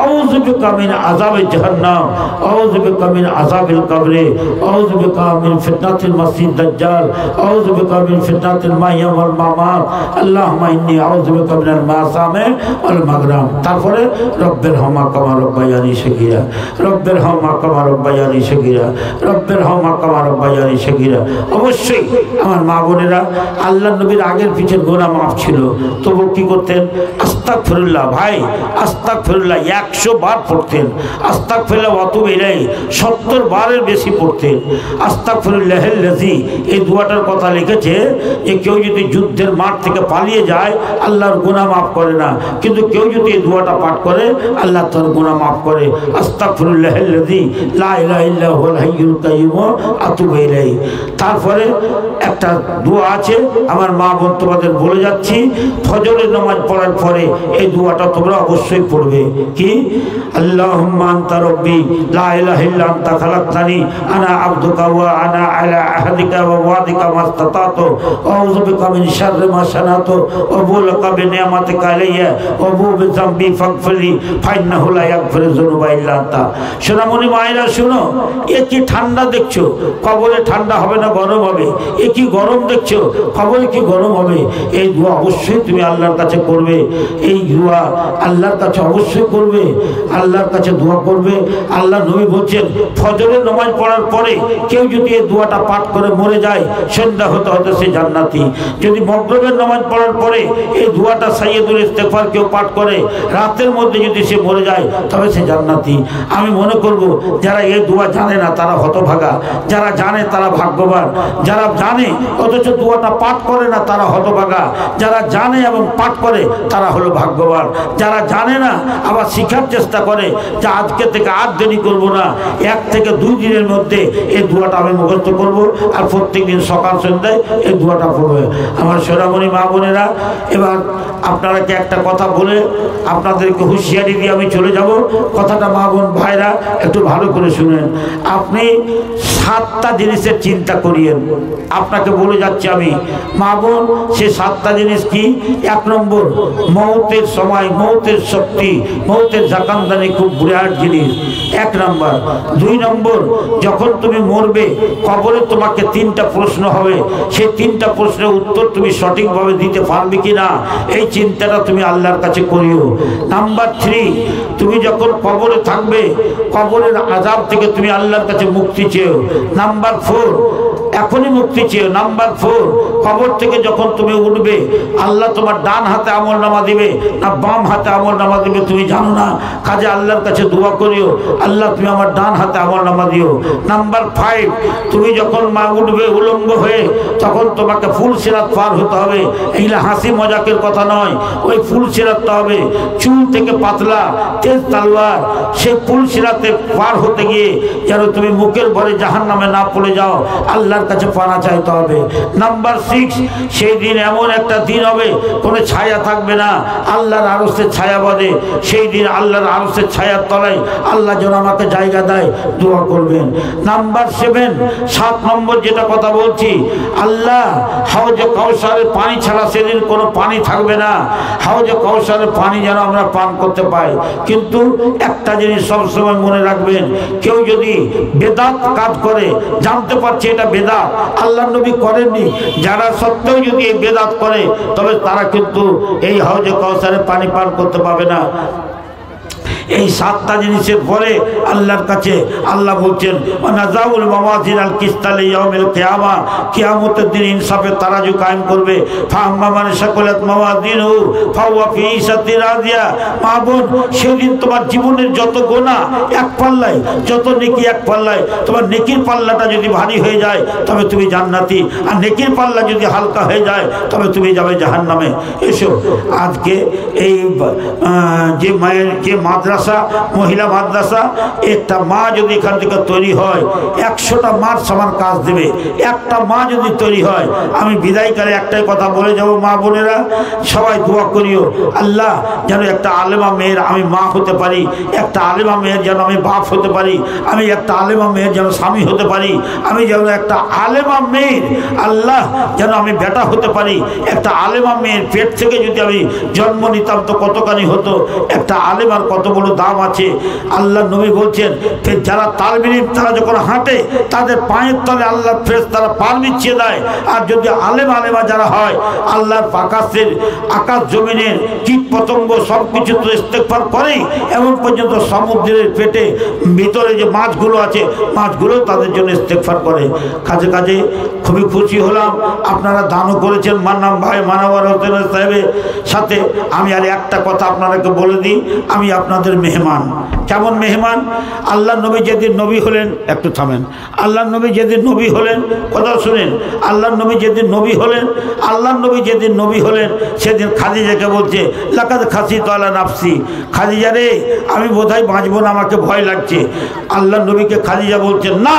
আউযু বিকা মিন আযাবি জাহান্নাম, আউযু বিকা মিন আযাবিল কবরি, আউযু বিকা মিন ফিতনাতিল মাসিহ দাজ্জাল, আউযু বিকা মিন ফিতনাতিল মাহইয়া ওয়াল মামাত, আল্লাহুম্মা ইন্নী আউযু বিকা মিনাল মাসামে ওয়াল মাগরাম। তারপরে রব্বের হামা কামা রব্বায়ানি সগীরা, রব্বের হামা কামা রব্বায়ানি সগীরা, রব্বের হামা কামা রব্বায়ানি সগীরা। অবশ্যই আমার মা বোনেরা, আল্লাহ নবীর আগের পিছের গুনাহ মাফ ছিল, তবু কি করতেন, আস্তাগফিরুল্লাহ, ভাই আস্তাগফিরুল্লাহ 100 বার পড়তেন, আস্তাগফিরুল্লাহ ওয়াতুবু ইলাইহি 70 বারের বেশি পড়তেন। আস্তাগফিরুল্লাহাল্লাযী, এই দোয়াটার কথা লিখেছে যে কেউ যদি যুদ্ধের মাঠ থেকে পালিয়ে যায় আল্লাহর গুনাহ মাফ করে না, কিন্তু কেউ যদি এই দোয়াটা পাঠ করে আল্লাহ তার গুনাহ মাফ করে। আস্তাগফিরুল্লাহাল্লাযী লা ইলাহা ইল্লা হুয়াল হাইয়ুল কাইয়্যুম আতুবু ইলাইহি। তারপরে একটা দোয়া আছে, আমার মা বোন তোমাদের বলে যাচ্ছি, ফজরের নামাজ পড়ার পরে এই দোয়াটা তোমরা অবশ্যই পড়বে। কি, আল্লাহুম্মা আনতা রাব্বি লা ইলাহা ইল্লা আনতা খালাকতানি আনা আবদুকা ওয়া আনা আলা আহদিকা ওয়া ওয়াদিকা মাস্তাতাতু আউযু বিকা মিন শাররি মা সানাতু ওয়া বুলকা বিনি'মাতিকা আলাইয়া ওয়া বুবি যামবি ফাগফিরলি ফাইন্নাহু লা ইয়াগফিরু যুনুবা ইল্লা আনতা। সোনামণি মায়েরা শুনো, এ কি ঠান্ডা দেখছো, কবরে ঠান্ডা হবে না গরম হবে? এ কি গরম দেখছো, কবরে কি গরম হবে? এই দোয়া অবশ্যই তুমি আল্লাহর কাছে করবে, এই দোয়া আল্লাহর কাছে অবশ্যই করবে, আল্লাহর কাছে দোয়া করবে। আল্লাহ নবী বলছেন, ফজরের নামাজ পড়ার পরে কেউ যদি এই দোয়াটা পাঠ করে মরে যায়, সন্ধ্যা হতে হতে সে জান্নাতি। যদি মাগরিবের নামাজ পড়ার পরে এই দোয়াটা সাইয়্যিদুল ইস্তিগফার কেউ পাঠ করে রাতের মধ্যে যদি সে মরে যায় তবে সে জান্নাতি। আমি মনে করব যারা এই দোয়া জানে না তারা হতভাগা, যারা জানে তারা ভাগ্যবান, যারা জানে অথচ দোয়াটা পাঠ করে না তারা হতভাগা, যারা জানে এবং পাঠ করে তারা হলো ভাগ্যবান। যারা জানে না আবার শিখার চেষ্টা করে যে আজকে থেকে আর দেরি করবো না, 1 থেকে 2 দিনের মধ্যে এই দোয়াটা আমি মুখস্থ করব, আর প্রত্যেক দিন সকাল সন্ধ্যায় এই দোয়াটা পড়বে। আমার সোনামণি মা বোনেরা, এবার আপনারা কি একটা কথা বলে আপনাদেরকে হুঁশিয়ারি দিয়ে আমি চলে যাব। কথাটা মা বোন ভাইরা একটু ভালো করে শুনেন। আপনি 7টা জিনিসের চিন্তা করিয়েন, আপনাকে বলে যাচ্ছি আমি মা বোন, সে 7টা জিনিস কি? 1 নম্বর, মৌতের সময়, মৌতের শক্তি, মৌতের জাকান্দানি খুব বিরাট জিনিস, 1 নম্বর। 2 নম্বর, যখন তুমি মরবে কবরে তোমাকে 3টা প্রশ্ন হবে, সেই 3টা প্রশ্নের উত্তর তুমি সঠিকভাবে দিতে পারবে কিনা এই চিন্তাটা তুমি আল্লাহর কাছে করিও। নাম্বার 3, তুমি যখন কবরে থাকবে কবরের আযাব থেকে তুমি আল্লাহর কাছে মুক্তি চেও। নাম্বার 4, এখনই মুক্তি চেয়ে। নাম্বার 4, কবর থেকে যখন তুমি উঠবে আল্লাহ তোমার ডান হাতে আমলনামা দিবে না বাম হাতে আমলনামা দিবে তুমি জানো না, কাজে আল্লাহর কাছে দোয়া করিও, আল্লাহ তুমি আমার ডান হাতে আমলনামা দিও। নাম্বার 5, তুমি যখন মা উঠবে উলঙ্গ হয়ে তখন তোমাকে ফুল সিরাত পার হতে হবে। এইগুলা হাসি মজাকের কথা নয়, ওই ফুল সিরাতটা হবে চুল থেকে পাতলা তেজ তালওয়ার। সেই ফুল সিরাতে পার হতে গিয়ে যেন তুমি মুখের ভরে জাহান্নামে না পড়ে যাও, আল্লাহর কাছে পানা চাইতে হবে। নাম্বার 6, সেই দিন এমন একটা দিন হবে কোনো ছায়া থাকবে না, আল্লাহর আরশের ছায়া বাঁধে। সেই দিন আল্লাহর আরশের ছায়ার তলায় আল্লাহ যেন আমাকে জায়গা দেয়, দোয়া করবেন। নাম্বার 7 নম্বর যেটা কথা বলছি, আল্লাহ হাউজে কাউসারের পানি ছাড়া সেদিন কোনো পানি থাকবে না, হাউজে কাউসারের পানি যেন আমরা পান করতে পাই। কিন্তু একটা জিনিস সবসময় মনে রাখবেন, কেউ যদি বেদাত কাজ করে, জানতে পারছে এটা বেদাত, আল্লাহ নবী করেননি, যারা সত্ত্বেও যদি এই বেদাত করে তবে তারা কিন্তু এই হাউজে কাউসারের পানি পান করতে পাবে না। এই 7টা জিনিসের পরে আল্লাহর কাছে আল্লাহ বলছেন নাযাউল মাওয়াজিন আল কিসতাল ইয়াউমিল কিয়ামা, কিয়ামতের দিন ইনসাফের তারাজু কায়েম করবে। ফাম্মা মান শাকালাত মাওয়াজিনহু ফাহুয়া ফি ইশাতি রাদিয়া। মা বোন, সেদিন তোমার জীবনের যত গুনাহ এক পাল্লায়, যত নেকি এক পাল্লায়, তোমার নেকির পাল্লাটা যদি ভারী হয়ে যায় তবে তুমি জান্নাতি, আর নেকির পাল্লা যদি হালকা হয়ে যায় তবে তুমি যাবে জাহান্নামে। এসো আজকে এই যে মায়ের যে মাদ্রাসা, মহিলা মাদ্রাসা, একটা মা যদি এখান থেকে তৈরি হয় 100টা মার সমান কাজ দেবে। একটা মা যদি তৈরি হয়, আমি বিদায়কালে একটাই কথা বলে যাব, মা বোনেরা সবাই দোয়া করিও, আল্লাহ যেন একটা আলেমা মেয়ের আমি মা হতে পারি, একটা আলেমা মেয়ের যেন আমি বাপ হতে পারি, আমি একটা আলেমা মেয়ের যেন স্বামী হতে পারি, আমি যেন একটা আলেমা মেয়ের আল্লাহ যেন আমি বেটা হতে পারি। একটা আলেমা মেয়ের পেট থেকে যদি আমি জন্ম নিতাম তো কতখানি হতো। একটা আলেমার কত বড় দাম আছে। আল্লাহ নবী বলছেন যারা তালবির তারা যখন হাঁটে তাদের পায়ের তলে আল্লাহ ফেরেশতারা পার বিছিয়ে দেয়। আর যদি আলেমা যারা হয়, আল্লাহর আকাশ জমিনের কীট পতঙ্গ সব কিছু তো ইস্তেগফার করেই, এমন পর্যন্ত সমুদ্রের পেটে ভিতরে যে মাছগুলো আছে মাছগুলো তাদের জন্য ইস্তেগফার করে। কাজে খুবই খুশি হলাম, আপনারা দানও করেছেন মান্নাম ভাই মানাওয়ার হোসেন সাহেবের সাথে। আমি আর একটা কথা আপনাদেরকে বলে দিই, আমি আপনাদের মেহমান। কেমন মেহমান? আল্লাহ নবী যেদিন নবী হলেন, একটু থামেন, আল্লাহ নবী যেদিন নবী হলেন, কথা শুনেন, আল্লাহ নবী যেদিন নবী হলেন, আল্লাহ নবী যেদিন নবী হলেন সেদিন খাদিজাকে বলছে লাকাদ খাসিতু আলা নাফসি, খাদিজা রে আমি বোধহয় বাঁচবো না, আমাকে ভয় লাগছে। আল্লাহ নবীকে খাদিজা বলছেন না,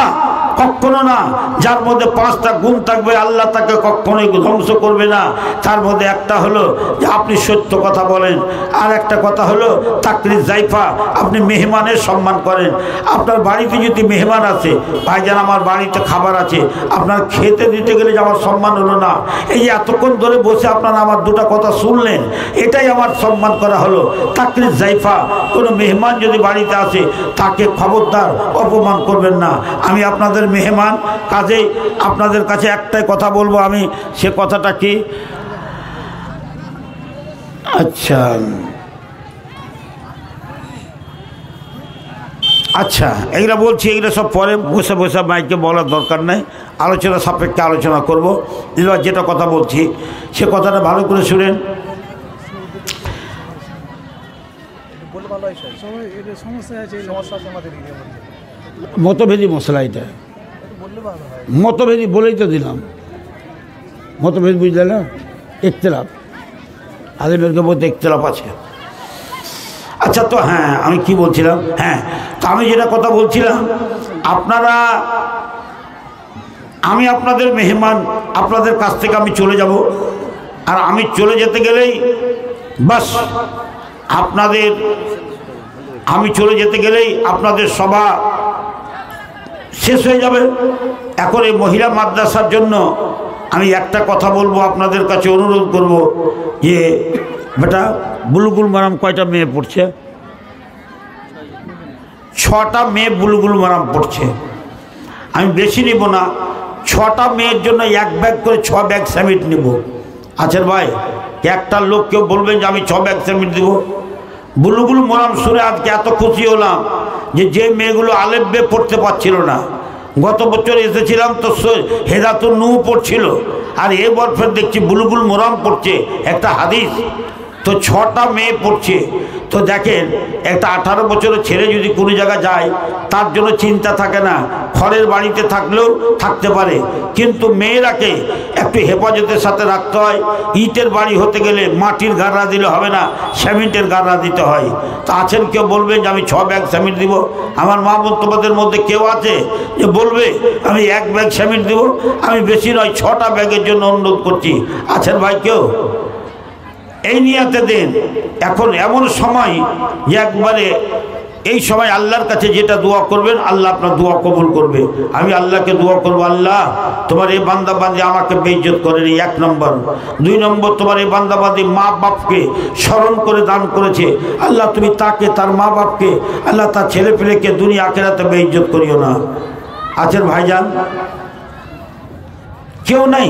কখনো না, যার মধ্যে 5টা গুণ থাকবে আল্লাহ তাকে কখনোই ধ্বংস করবে না। তার মধ্যে একটা হলো যে আপনি সত্য কথা বলেন, আর একটা কথা হলো তাকরির জাইফা, আপনি মেহমানের সম্মান করেন। আপনার বাড়িতে যদি মেহমান আছে, ভাইজান আমার বাড়িতে খাবার আছে, আপনার খেতে দিতে গেলে যে আমার সম্মান হলো না, এই যে এতক্ষণ ধরে বসে আপনারা আমার 2টা কথা শুনলেন, এটাই আমার সম্মান করা হলো। তাকরির জাইফা, কোনো মেহমান যদি বাড়িতে আসে তাকে খবরদার অপমান করবেন না। আমি আপনাদের মেহমান, কাজেই আপনাদের কাছে একটাই কথা বলবো আমি, সে কথাটা কি, আচ্ছা এইগুলো বলছি, এগুলো সব পরে বসে বসে মাইকে বলার দরকার নেই, আলোচনা সাপেক্ষে আলোচনা করব। এবার যেটা কথা বলছি সে কথাটা ভালো করে শুনেন। মতভেদী মশলা, এটা মতভেদী বলেই তো দিলাম, মতভেদ বুঝলে না, ইখতিলাফ, আলেমের মধ্যে ইখতিলাফ আছে। আচ্ছা, তো হ্যাঁ আমি কি বলছিলাম, হ্যাঁ তো আমি যেটা কথা বলছিলাম, আপনারা, আমি আপনাদের মেহমান, আপনাদের কাছ থেকে আমি চলে যাব, আর আমি চলে যেতে গেলেই বাস আপনাদের, আমি চলে যেতে গেলেই আপনাদের সভা শেষ হয়ে যাবে। এখন এই মহিলা মাদ্রাসার জন্য আমি একটা কথা বলবো, আপনাদের কাছে অনুরোধ করব যে বেটা বুলুগুল মারাম কয়টা মেয়ে পড়ছে? 6টা মেয়ে বুলুগুল মারাম পড়ছে। আমি বেশি নিব না, 6টা মেয়ের জন্য 1 ব্যাগ করে 6 ব্যাগ স্যামিট নেব। আচ্ছা ভাই, একটা লোক কেউ বলবেন যে আমি 6 ব্যাগ স্যামিট দেবো? বুলুগুল মারাম শুনে আজকে এত খুশি হলাম যে মেয়েগুলো আলেফ বে পড়তে পারছিল না, গত বছর এসেছিলাম তো হেদাতুন নূহ পড়ছিল, আর এবার ফের দেখছি বুলবুল মোরাম পড়ছে একটা হাদিস, তো 6টা মেয়ে পড়ছে। তো দেখেন একটা 18 বছরের ছেলে যদি কোনো জায়গায় যায় তার জন্য চিন্তা থাকে না, খড়ের বাড়িতে থাকলেও থাকতে পারে, কিন্তু মেয়েরাকে একটু হেফাজতের সাথে রাখতে হয়। ইটের বাড়ি হতে গেলে মাটির গাড়া দিলে হবে না, সিমেন্টের গাড়া দিতে হয়। তা আছেন কেউ বলবে যে আমি 6 ব্যাগ সিমেন্ট দিব? আমার মা বোনদের মধ্যে কেউ আছে যে বলবে আমি 1 ব্যাগ সিমেন্ট দিব? আমি বেশি নয় 6টা ব্যাগের জন্য অনুরোধ করছি। আছেন ভাই কেউ? এই নিয়াতে দেন। এখন এমন সময় যে একবারে এই সময় আল্লাহর কাছে যেটা দোয়া করবেন আল্লাহ আপনার দোয়া কবুল করবে। আমি আল্লাহকে দোয়া করবো, আল্লাহ তোমার এই বান্দাবাদী আমাকে বেইজ্জত করেনি, 1 নম্বর। 2 নম্বর, তোমার এই বান্দাবাদী মা বাপকে স্মরণ করে দান করেছে, আল্লাহ তুমি তাকে, তার মা বাপকে, আল্লাহ তার ছেলে পেলেকে দুনিয়া আখিরাতে বেইজ্জত করিও না। আছেন ভাইজান? কেউ নাই?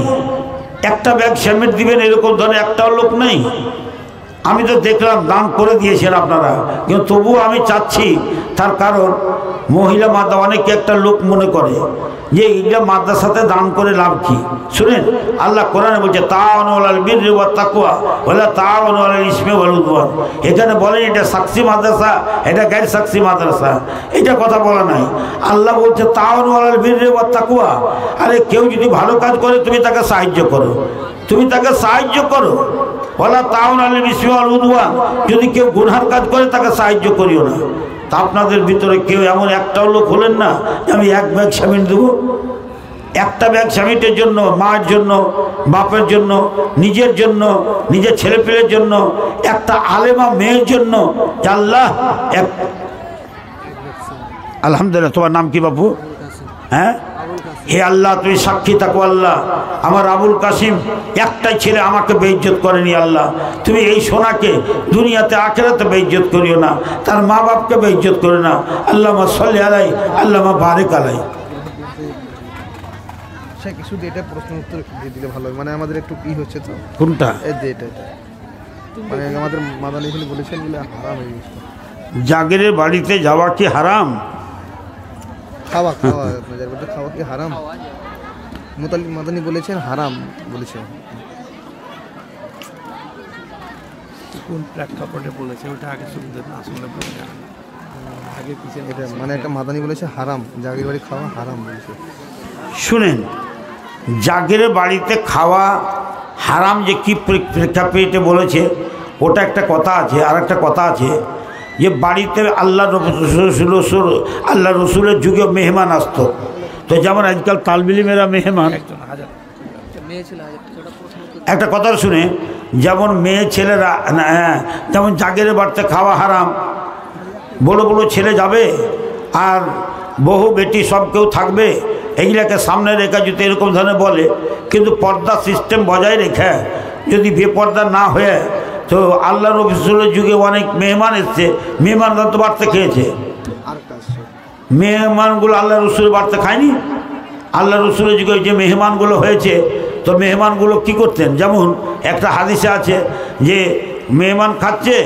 একটা ব্যাগ সিমেন্ট দিবেন এরকম ধরনের একটাও লোক নেই। আমি তো দেখলাম দান করে দিয়েছেন আপনারা, কিন্তু তবুও আমি চাচ্ছি, তার কারণ মহিলা মাদ্রাসা অনেকে একটা লোক মনে করে যে এইটা মাদ্রাসাতে দান করে লাভ কি। শুনেন, আল্লাহ কোরআনে বলছে তাআওয়ানু আলাল বিররি ওয়াত তাকওয়া ওয়ালা তাআওয়ানু আলাল ইসমি ওয়াল উদওয়ান। এখানে বলেন এটা সাকসি মাদ্রাসা, এটা গায়র সাকসি মাদ্রাসা, এটা কথা বলা নাই। আল্লাহ বলছে তাআওয়ানু আলাল বিররি ওয়াত তাকওয়া। আরে কেউ যদি ভালো কাজ করে তুমি তাকে সাহায্য করো, তুমি তাকে সাহায্য করো। ওয়ালা তাআওয়ানু আলাল ইসমি ওয়াল উদওয়ান। যদি কেউ গুনার কাজ করে তাকে সাহায্য করিও না। তা আপনাদের ভিতরে কেউ এমন একটাও লোক হলেন না যে আমি 1 ব্যাগ সিমেন্ট দেবো? একটা ব্যাগ সিমেন্টের জন্য, মায়ের জন্য, বাপের জন্য, নিজের জন্য, নিজের ছেলেপেলের জন্য, একটা আলেমা মেয়ের জন্য, আল্লাহ আলহামদুলিল্লাহ। তোমার নাম কি বাপু? হ্যাঁ, হে আল্লাহ তুমি সাক্ষী থাকো, আল্লাহ আমার আবুল কাসিম একটাই ছেলে আমাকে বেইজ্জত করেনি। আল্লাহ তুমি এই সোনাকে দুনিয়াতে আখিরাতে বেইজ্জত করিও না, তার মা বাপকে বেইজ্জত করো না। আল্লাহুম্মা সাল্লি আলাই, আল্লাহুম্মা বারিক আলাই। শুধু এটা প্রশ্ন উত্তর দিয়ে দিলে ভালো হয়, মানে আমাদের একটু কি হচ্ছে তো। কোনটা? এটা মানে আমাদের মাদানী ভাই বলেছেন বলে হারাম হয়ে গেছে। জাগিরের বাড়িতে যাওয়া কি হারাম? খাওয়া কি হারাম? মুতাল্লিব মাদানী বলেছেন হারাম বলেছেন। কোন প্রেক্ষাপটে বলেছে ওটা আগে শুনতে না, আসলে আগে পিছনে এটা মানে একটা মাদানী বলেছে হারাম, জাগির বাড়ি খাওয়া হারাম বলেছে। শুনেন, জাগিরের বাড়িতে খাওয়া হারাম যে কি প্রেক্ষাপটে বলেছে ওটা একটা কথা আছে। আর একটা কথা আছে যে বাড়িতে আল্লাহ রসুলের যুগে মেহমান আসতো। তো যেমন আজকাল তালবিলিমেরা মেহমান, একটা কথা শুনে, যেমন মেয়ে ছেলেরা, হ্যাঁ, যেমন জাগিরের বাড়িতে খাওয়া হারাম, বড় বড় ছেলে যাবে আর বহু বেটি সব কেউ থাকবে, এইগুলাকে সামনে রেখে যদি এরকম ধরনের বলে, কিন্তু পর্দা সিস্টেম বজায় রেখে যদি বেপর্দা না হয়ে, তো আল্লাহ রসুলের যুগে অনেক মেহমান এসছে, মেহমানরা তো বাড়তে খেয়েছে, মেহমানগুলো আল্লাহ রসুলের বাড়তে খায়নি। আল্লাহ রসুলের যুগে যে মেহমানগুলো হয়েছে, তো মেহমানগুলো কি করতেন, যেমন একটা হাদিসে আছে যে মেহমান খাচ্ছে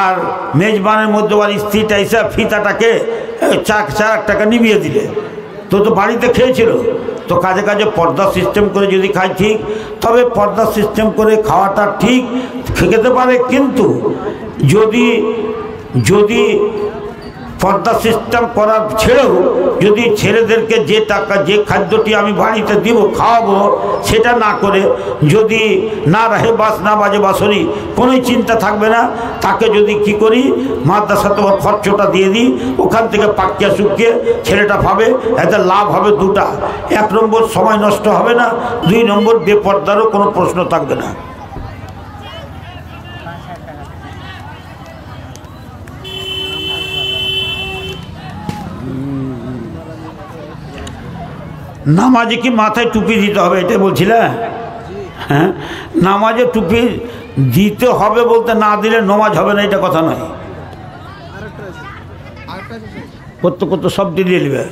আর মেজবানের মধ্যে আর স্ত্রীটা এসে ফিতাটাকে 4 টাকা নিভিয়ে দিলে, তো বাড়িতে খেয়েছিল। তো কাজে কাজে পর্দা সিস্টেম করে যদি খায় ঠিক, তবে পর্দা সিস্টেম করে খাওয়াটা ঠিক খেতে পারে, কিন্তু যদি পর্দা সিস্টেম করার ছেড়েও যদি ছেলেদেরকে যে টাকা, যে খাদ্যটি আমি বাড়িতে দিব খাওয়াবো সেটা না করে, যদি না রাহে বাস না বাজে বাসরি কোনোই চিন্তা থাকবে না, তাকে যদি কি করি মাদ্রাসা তোমার খরচটা দিয়ে দিই, ওখান থেকে পাকিয়া শুকিয়ে ছেলেটা পাবে, এতে লাভ হবে দুটা। 1 নম্বর সময় নষ্ট হবে না, 2 নম্বর বেপর্দারও কোনো প্রশ্ন থাকবে না। নামাজে কি মাথায় টুপি দিতে হবে এটাই বলছিলে? হ্যাঁ, নামাজে টুপি দিতে হবে বলতে না দিলে নামাজ হবে না এটা কথা নয়। কত সব দিয়ে নেবে।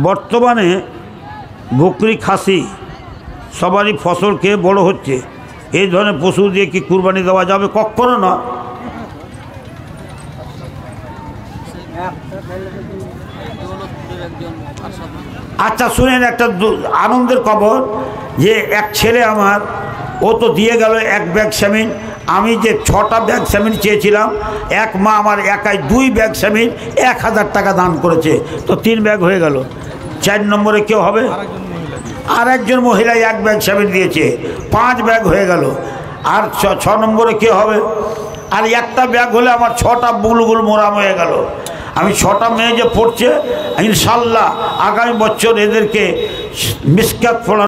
বর্তমানে বকরি খাসি সবারই ফসল খেয়ে বড় হচ্ছে, এই ধরনের পশু দিয়ে কি কুরবানি দেওয়া যাবে? কখনো না। আচ্ছা শুনেন একটা আনন্দের খবর, যে এক ছেলে আমার, ও তো দিয়ে গেল 1 ব্যাগ সেমিন। আমি যে 6টা ব্যাগ সেমিন চেয়েছিলাম, এক মা আমার একাই 2 ব্যাগ সেমিন 1000 টাকা দান করেছে, তো 3 ব্যাগ হয়ে গেল। 4 নম্বরে কেউ হবে? আর একজন মহিলা 1 ব্যাগ সেমিন দিয়েছে, 5 ব্যাগ হয়ে গেল। আর 6 নম্বরে কে হবে? আর একটা ব্যাগ হলে আমার 6টা বুলবুল মোরাম হয়ে গেল। আমি 6টা মেয়ে যে পড়ছে, ইনশাল্লাহ আগামী বছর এদেরকে মিসকাত পড়া